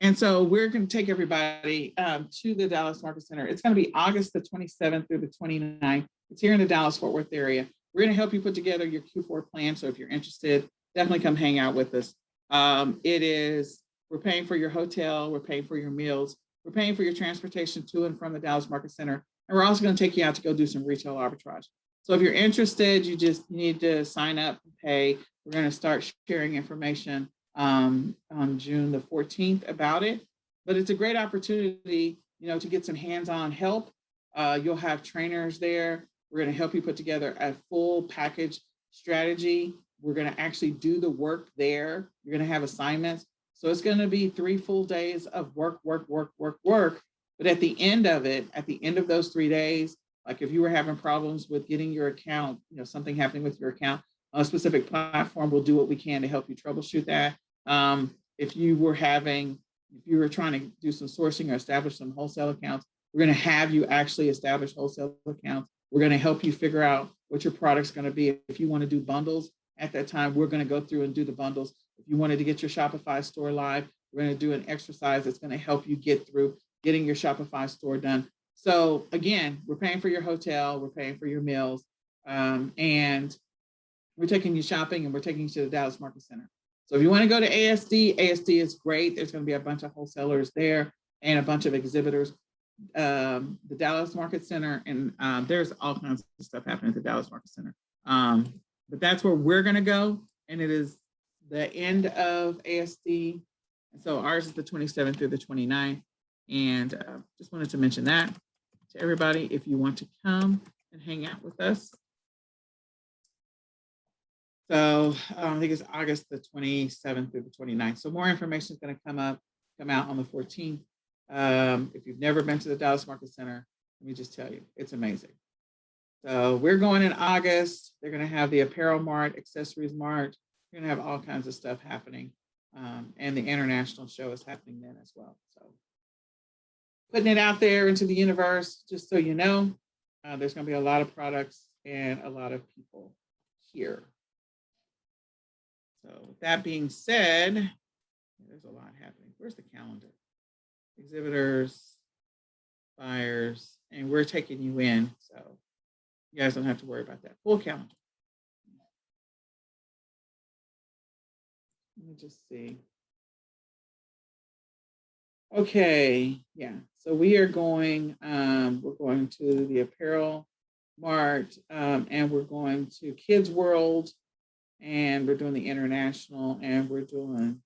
And so we're going to take everybody to the Dallas Market Center. It's going to be August the 27th through the 29th. It's here in the Dallas-Fort Worth area. We're going to help you put together your Q4 plan. So if you're interested, definitely come hang out with us. We're paying for your hotel. We're paying for your meals. We're paying for your transportation to and from the Dallas Market Center. And we're also going to take you out to go do some retail arbitrage. So if you're interested, you just need to sign up and pay. We're going to start sharing information on June the 14th about it. But it's a great opportunity, to get some hands-on help. You'll have trainers there. We're going to help you put together a full package strategy. We're going to actually do the work there. You're going to have assignments. So it's going to be 3 full days of work. But at the end of it, at the end of those 3 days, like if you were having problems with getting your account, something happening with your account on a specific platform, we'll do what we can to help you troubleshoot that. If you were trying to do some sourcing or establish some wholesale accounts, We're going to have you actually establish wholesale accounts. We're going to help you figure out what your product's going to be. If you want to do bundles at that time, we're going to go through and do the bundles. If you wanted to get your Shopify store live, we're going to do an exercise that's going to help you get through getting your Shopify store done. So again, we're paying for your hotel, we're paying for your meals, and we're taking you shopping, and we're taking you to the Dallas Market Center. So if you want to go to ASD is great. There's going to be a bunch of wholesalers there and a bunch of exhibitors. The Dallas Market Center, and there's all kinds of stuff happening at the Dallas Market Center. But that's where we're going to go, and it is the end of ASD. And so ours is the 27th through the 29th. And just wanted to mention that to everybody if you want to come and hang out with us. So I think it's August the 27th through the 29th. So more information is going to come out on the 14th. If you've never been to the Dallas Market Center, let me just tell you, it's amazing. So we're going in August. They're going to have the apparel mart, accessories mart. We're going to have all kinds of stuff happening. And the international show is happening then as well. So putting it out there into the universe, just so you know, there's going to be a lot of products and a lot of people here. So with that being said, there's a lot happening. Where's the calendar? Exhibitors, buyers, and we're taking you in. So you guys don't have to worry about that. Full calendar. Let me just see. Okay, yeah. So we are going, we're going to the apparel mart, and we're going to Kids World, and we're doing the international, and we're doing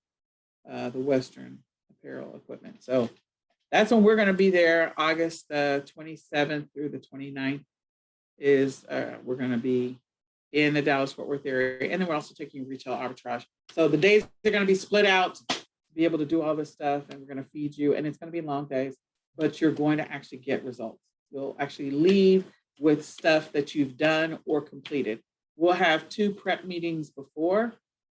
the Western apparel equipment. So that's when we're going to be there. August the 27th through the 29th is we're going to be in the Dallas-Fort Worth area. And then we're also taking retail arbitrage. So the days are going to be split out to be able to do all this stuff, and we're going to feed you. And it's going to be long days, but you're going to actually get results. You'll actually leave with stuff that you've done or completed. We'll have 2 prep meetings before.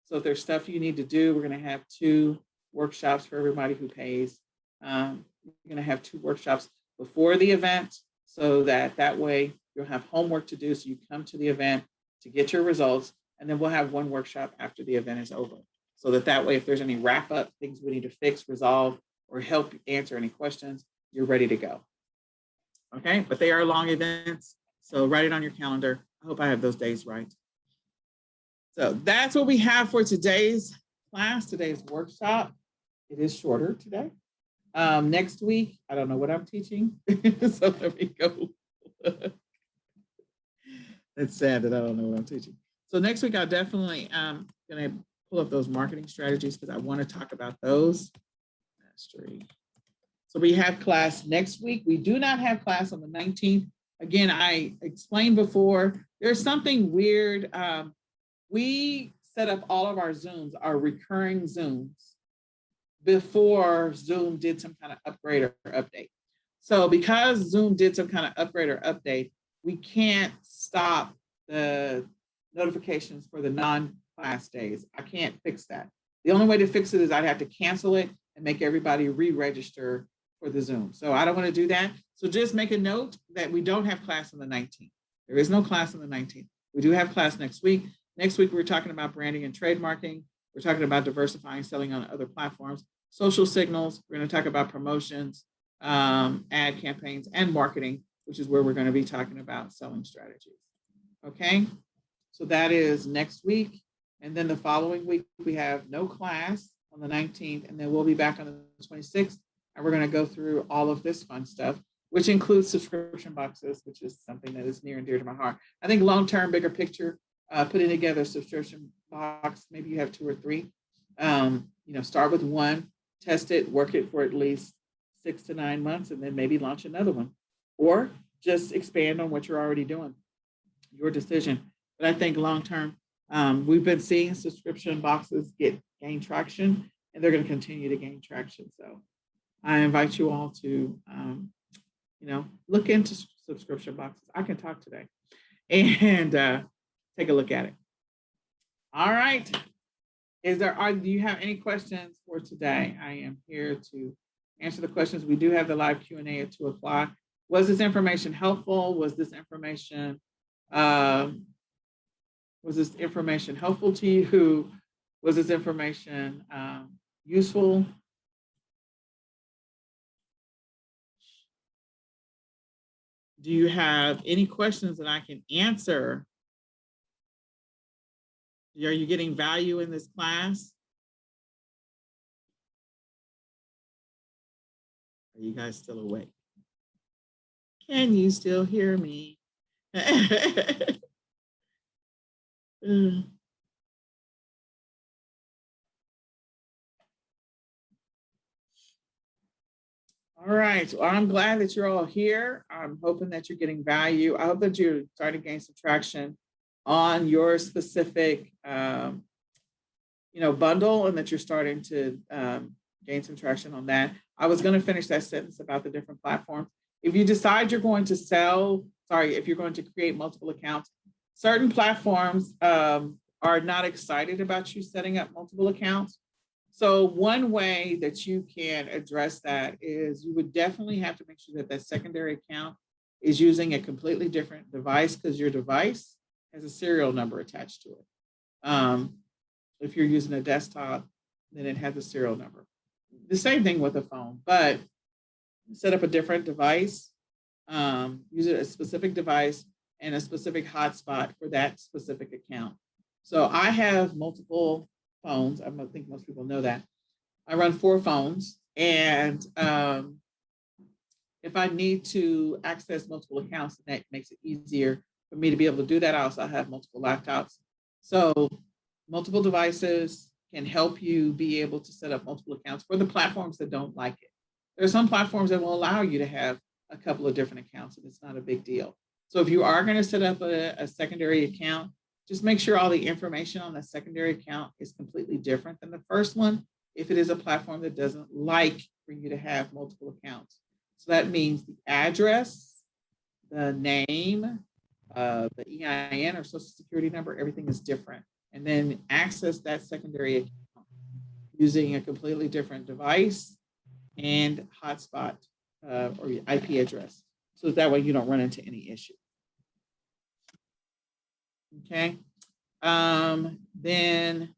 So if there's stuff you need to do, we're going to have 2 workshops for everybody who pays. We're going to have 2 workshops before the event, so that way you'll have homework to do. So you come to the event to get your results, and then we'll have 1 workshop after the event is over. So that way, if there's any wrap up, things we need to fix, resolve, or help answer any questions, you're ready to go. Okay, but they are long events. So write it on your calendar. I hope I have those days right. So that's what we have for today's class, today's workshop. It is shorter today. Next week, I don't know what I'm teaching. So let me go. It's sad that I don't know what I'm teaching. So next week, I'll definitely going to pull up those marketing strategies because I want to talk about those. Mastery. So we have class next week. We do not have class on the 19th. Again, I explained before, there's something weird. We set up all of our Zooms, our recurring Zooms, before Zoom did some kind of upgrade or update. So because Zoom did some kind of upgrade or update, we can't stop the notifications for the non-class days. I can't fix that. The only way to fix it is I'd have to cancel it and make everybody re-register for the Zoom. So I don't want to do that. So just make a note that we don't have class on the 19th. There is no class on the 19th. We do have class next week. Next week, we're talking about branding and trademarking. We're talking about diversifying, selling on other platforms, social signals. We're going to talk about promotions, ad campaigns, and marketing, which is where we're going to be talking about selling strategies. Okay, so that is next week. And then the following week, we have no class on the 19th, and then we'll be back on the 26th. And we're going to go through all of this fun stuff, which includes subscription boxes, which is something that is near and dear to my heart. I think long-term, bigger picture, putting together a subscription box, maybe you have 2 or 3. Start with 1, test it, work it for at least 6 to 9 months, and then maybe launch another one. Or just expand on what you're already doing. Your decision. But I think long-term, we've been seeing subscription boxes gain traction, and they're going to continue to gain traction. So I invite you all to, look into subscription boxes. I can talk today and take a look at it. All right. Do you have any questions for today? I am here to answer the questions. We do have the live Q&A at 2 o'clock. Was this information helpful? Was this information helpful to you? Was this information useful? Do you have any questions that I can answer? Are you getting value in this class? Are you guys still awake? Can you still hear me? All right, well, I'm glad that you're all here. I'm hoping that you're getting value. I hope that you're starting to gain some traction on your specific, bundle, and that you're starting to gain some traction on that. I was going to finish that sentence about the different platforms. If you decide you're going to if you're going to create multiple accounts, certain platforms are not excited about you setting up multiple accounts. So one way that you can address that is you would definitely have to make sure that that secondary account is using a completely different device, because your device has a serial number attached to it. If you're using a desktop, then it has a serial number. The same thing with a phone, but set up a different device, use a specific device and a specific hotspot for that specific account. So I have multiple phones. I think most people know that. I run 4 phones, and if I need to access multiple accounts, that makes it easier for me to be able to do that. I also have multiple laptops. So multiple devices can help you be able to set up multiple accounts for the platforms that don't like it. There are some platforms that will allow you to have a couple of different accounts, and it's not a big deal. So if you are going to set up a secondary account, just make sure all the information on the secondary account is completely different than the first one, if it is a platform that doesn't like for you to have multiple accounts. So that means the address, the name, the EIN or social security number, everything is different. And then access that secondary account using a completely different device and hotspot or your IP address. So that way you don't run into any issue. Okay. Then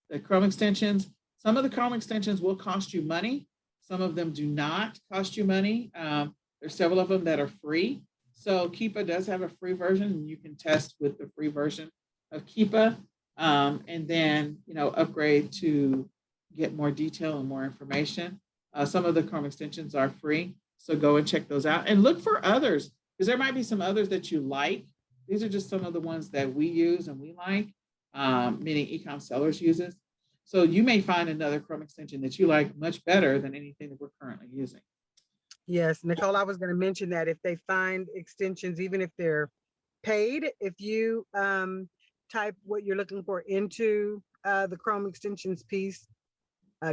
the Chrome extensions. Some of the Chrome extensions will cost you money. Some of them do not cost you money. There's several of them that are free. So Keepa does have a free version, and you can test with the free version of Keepa, and then upgrade to get more detail and more information. Some of the Chrome extensions are free, so go and check those out and look for others, because there might be some others that you like. These are just some of the ones that we use and we like, meaning eCom Sellers uses. So you may find another Chrome extension that you like much better than anything that we're currently using. Yes, Nicole, I was going to mention that if they find extensions, even if they're paid, if you type what you're looking for into the Chrome extensions piece,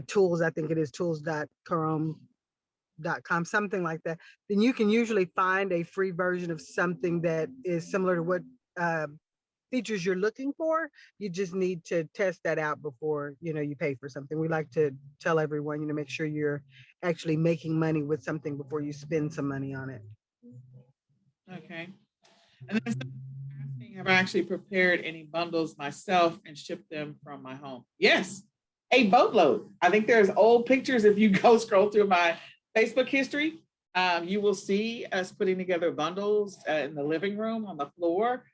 tools, I think it is tools.chrome.com, something like that, then you can usually find a free version of something that is similar to what features you're looking for. You just need to test that out before you pay for something. We like to tell everyone, make sure you're actually making money with something before you spend some money on it. Okay. And then asking, have I actually prepared any bundles myself and shipped them from my home? Yes, a boatload. I think there's old pictures. If you go scroll through my Facebook history, you will see us putting together bundles in the living room on the floor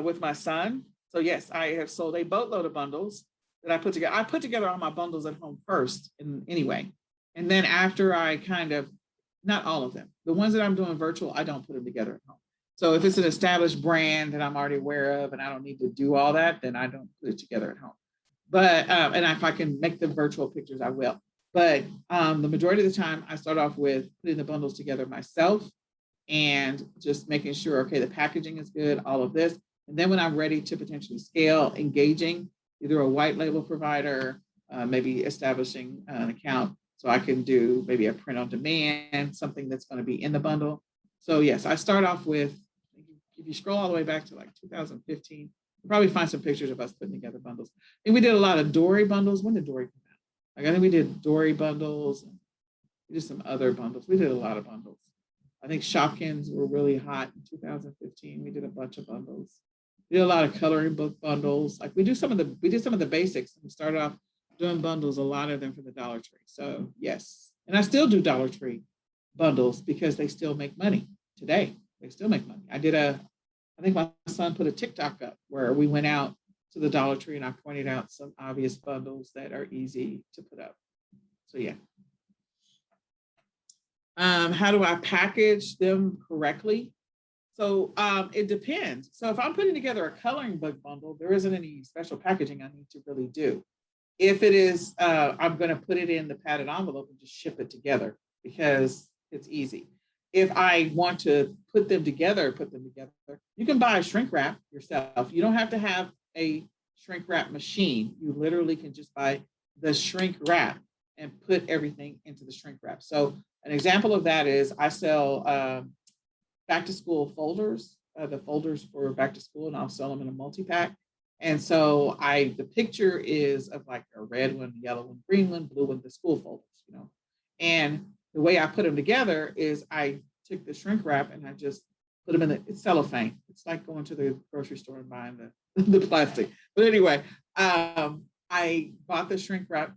with my son. So yes, I have sold a boatload of bundles that I put together. I put together all my bundles at home first anyway. And then after I not all of them, the ones that I'm doing virtual, I don't put them together at home. So if it's an established brand that I'm already aware of and I don't need to do all that, then I don't put it together at home. But, and if I can make the virtual pictures, I will. But the majority of the time, I start off with putting the bundles together myself and just making sure, okay, the packaging is good, all of this. And then when I'm ready to potentially scale, engaging either a white label provider, maybe establishing an account so I can do maybe a print on demand, something that's going to be in the bundle. So yes, I start off with, if you scroll all the way back to like 2015, you'll probably find some pictures of us putting together bundles. And we did a lot of Dory bundles. When did Dory come out? Like I think we did Dory bundles, and we did some other bundles. We did a lot of bundles. I think Shopkins were really hot in 2015. We did a bunch of bundles. We did a lot of coloring book bundles. Like we did some of the basics. We started off doing bundles, a lot of them for the Dollar Tree. So yes, and I still do Dollar Tree bundles because they still make money today. They still make money. I think my son put a TikTok up where we went out to the Dollar Tree and I pointed out some obvious bundles that are easy to put up. So yeah. How do I package them correctly? So it depends. So if I'm putting together a coloring book bundle, there isn't any special packaging I need to really do. If it is, I'm going to put it in the padded envelope and just ship it together because it's easy. If I want to put them together, you can buy a shrink wrap yourself. You don't have to have a shrink wrap machine. You literally can just buy the shrink wrap and put everything into the shrink wrap. So an example of that is I sell back to school folders, the folders for back to school, and I'll sell them in a multi-pack. And so the picture is of like a red one, yellow one, green one, blue one, the school folders, And the way I put them together is I took the shrink wrap and I just put them in it's cellophane. It's like going to the grocery store and buying the plastic. But anyway, I bought the shrink wrap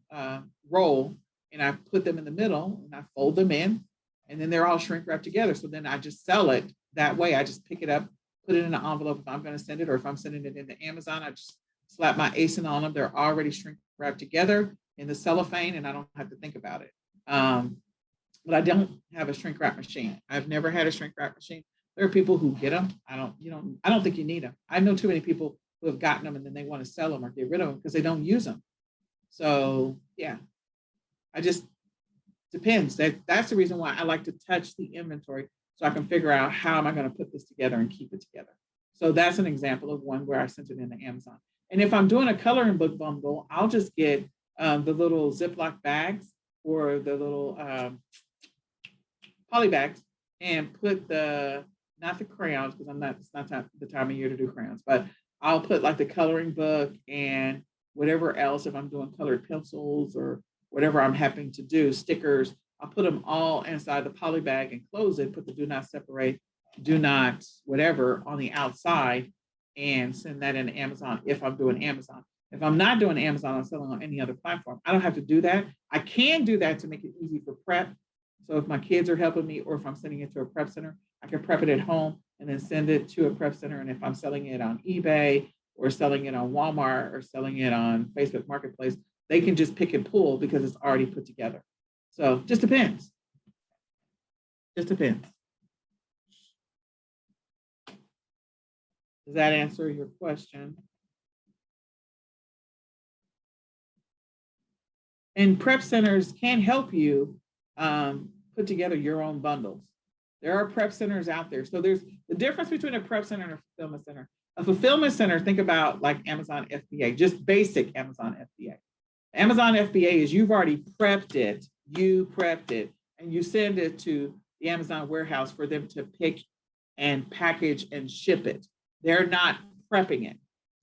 roll and I put them in the middle and I fold them in and then they're all shrink wrapped together. So then I just sell it that way. I just pick it up, put it in an envelope if I'm going to send it, or if I'm sending it into Amazon, I just slap my ASIN on them. They're already shrink wrapped together in the cellophane and I don't have to think about it. But I don't have a shrink wrap machine. I've never had a shrink wrap machine. There are people who get them. I don't think you need them. I know too many people who have gotten them and then they want to sell them or get rid of them because they don't use them. So yeah, I just depends. That's the reason why I like to touch the inventory so I can figure out how am I going to put this together and keep it together. So that's an example of one where I sent it into Amazon. And if I'm doing a coloring book bundle, I'll just get the little Ziploc bags or the little poly bags and put not the crayons, because it's not the time of year to do crayons, but I'll put like the coloring book and whatever else, if I'm doing colored pencils or whatever I'm having to do, stickers, I'll put them all inside the poly bag and close it, put the do not separate, do not whatever on the outside and send that into Amazon if I'm doing Amazon. If I'm not doing Amazon, I'm selling on any other platform. I don't have to do that. I can do that to make it easy for prep. So if my kids are helping me or if I'm sending it to a prep center, I can prep it at home and then send it to a prep center. And if I'm selling it on eBay or selling it on Walmart or selling it on Facebook Marketplace, they can just pick and pull because it's already put together. So just depends. Just depends. Does that answer your question? And prep centers can help you put together your own bundles. There are prep centers out there. So there's the difference between a prep center and a fulfillment center. A fulfillment center, think about like Amazon FBA, just basic Amazon FBA. Amazon FBA is you've already prepped it, and you send it to the Amazon warehouse for them to pick and package and ship it. They're not prepping it.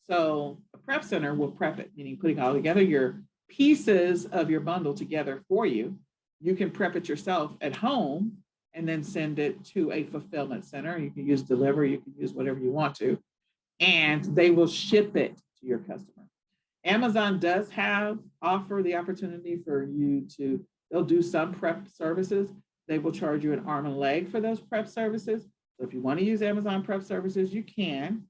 So a prep center will prep it, meaning putting all together your pieces of your bundle together for you. You can prep it yourself at home and then send it to a fulfillment center. You can use delivery, you can use whatever you want to, and they will ship it to your customer. Amazon does offer the opportunity for you they'll do some prep services. They will charge you an arm and leg for those prep services. So if you want to use Amazon prep services, you can.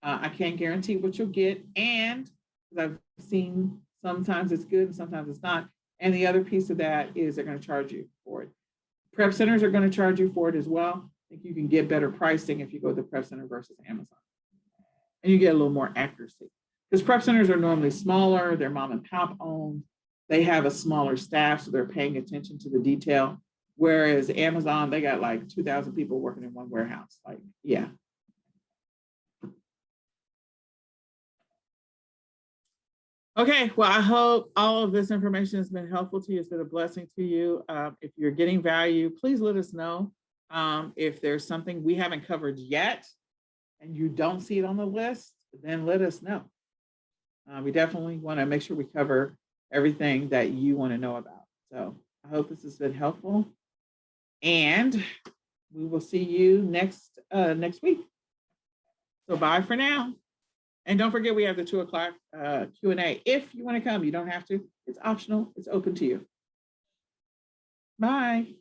I can't guarantee what you'll get. And I've seen sometimes it's good and sometimes it's not. And the other piece of that is they're going to charge you for it. Prep centers are going to charge you for it as well. I think you can get better pricing if you go to the prep center versus Amazon. And you get a little more accuracy. Because prep centers are normally smaller, they're mom and pop owned, they have a smaller staff, so they're paying attention to the detail. Whereas Amazon, they got like 2,000 people working in one warehouse. Like, yeah. Okay, well, I hope all of this information has been helpful to you. It's been a blessing to you. If you're getting value, please let us know. If there's something we haven't covered yet and you don't see it on the list, then let us know. We definitely want to make sure we cover everything that you want to know about. So I hope this has been helpful. And we will see you next week. So bye for now. And don't forget, we have the 2:00 Q&A. If you want to come, you don't have to. It's optional. It's open to you. Bye.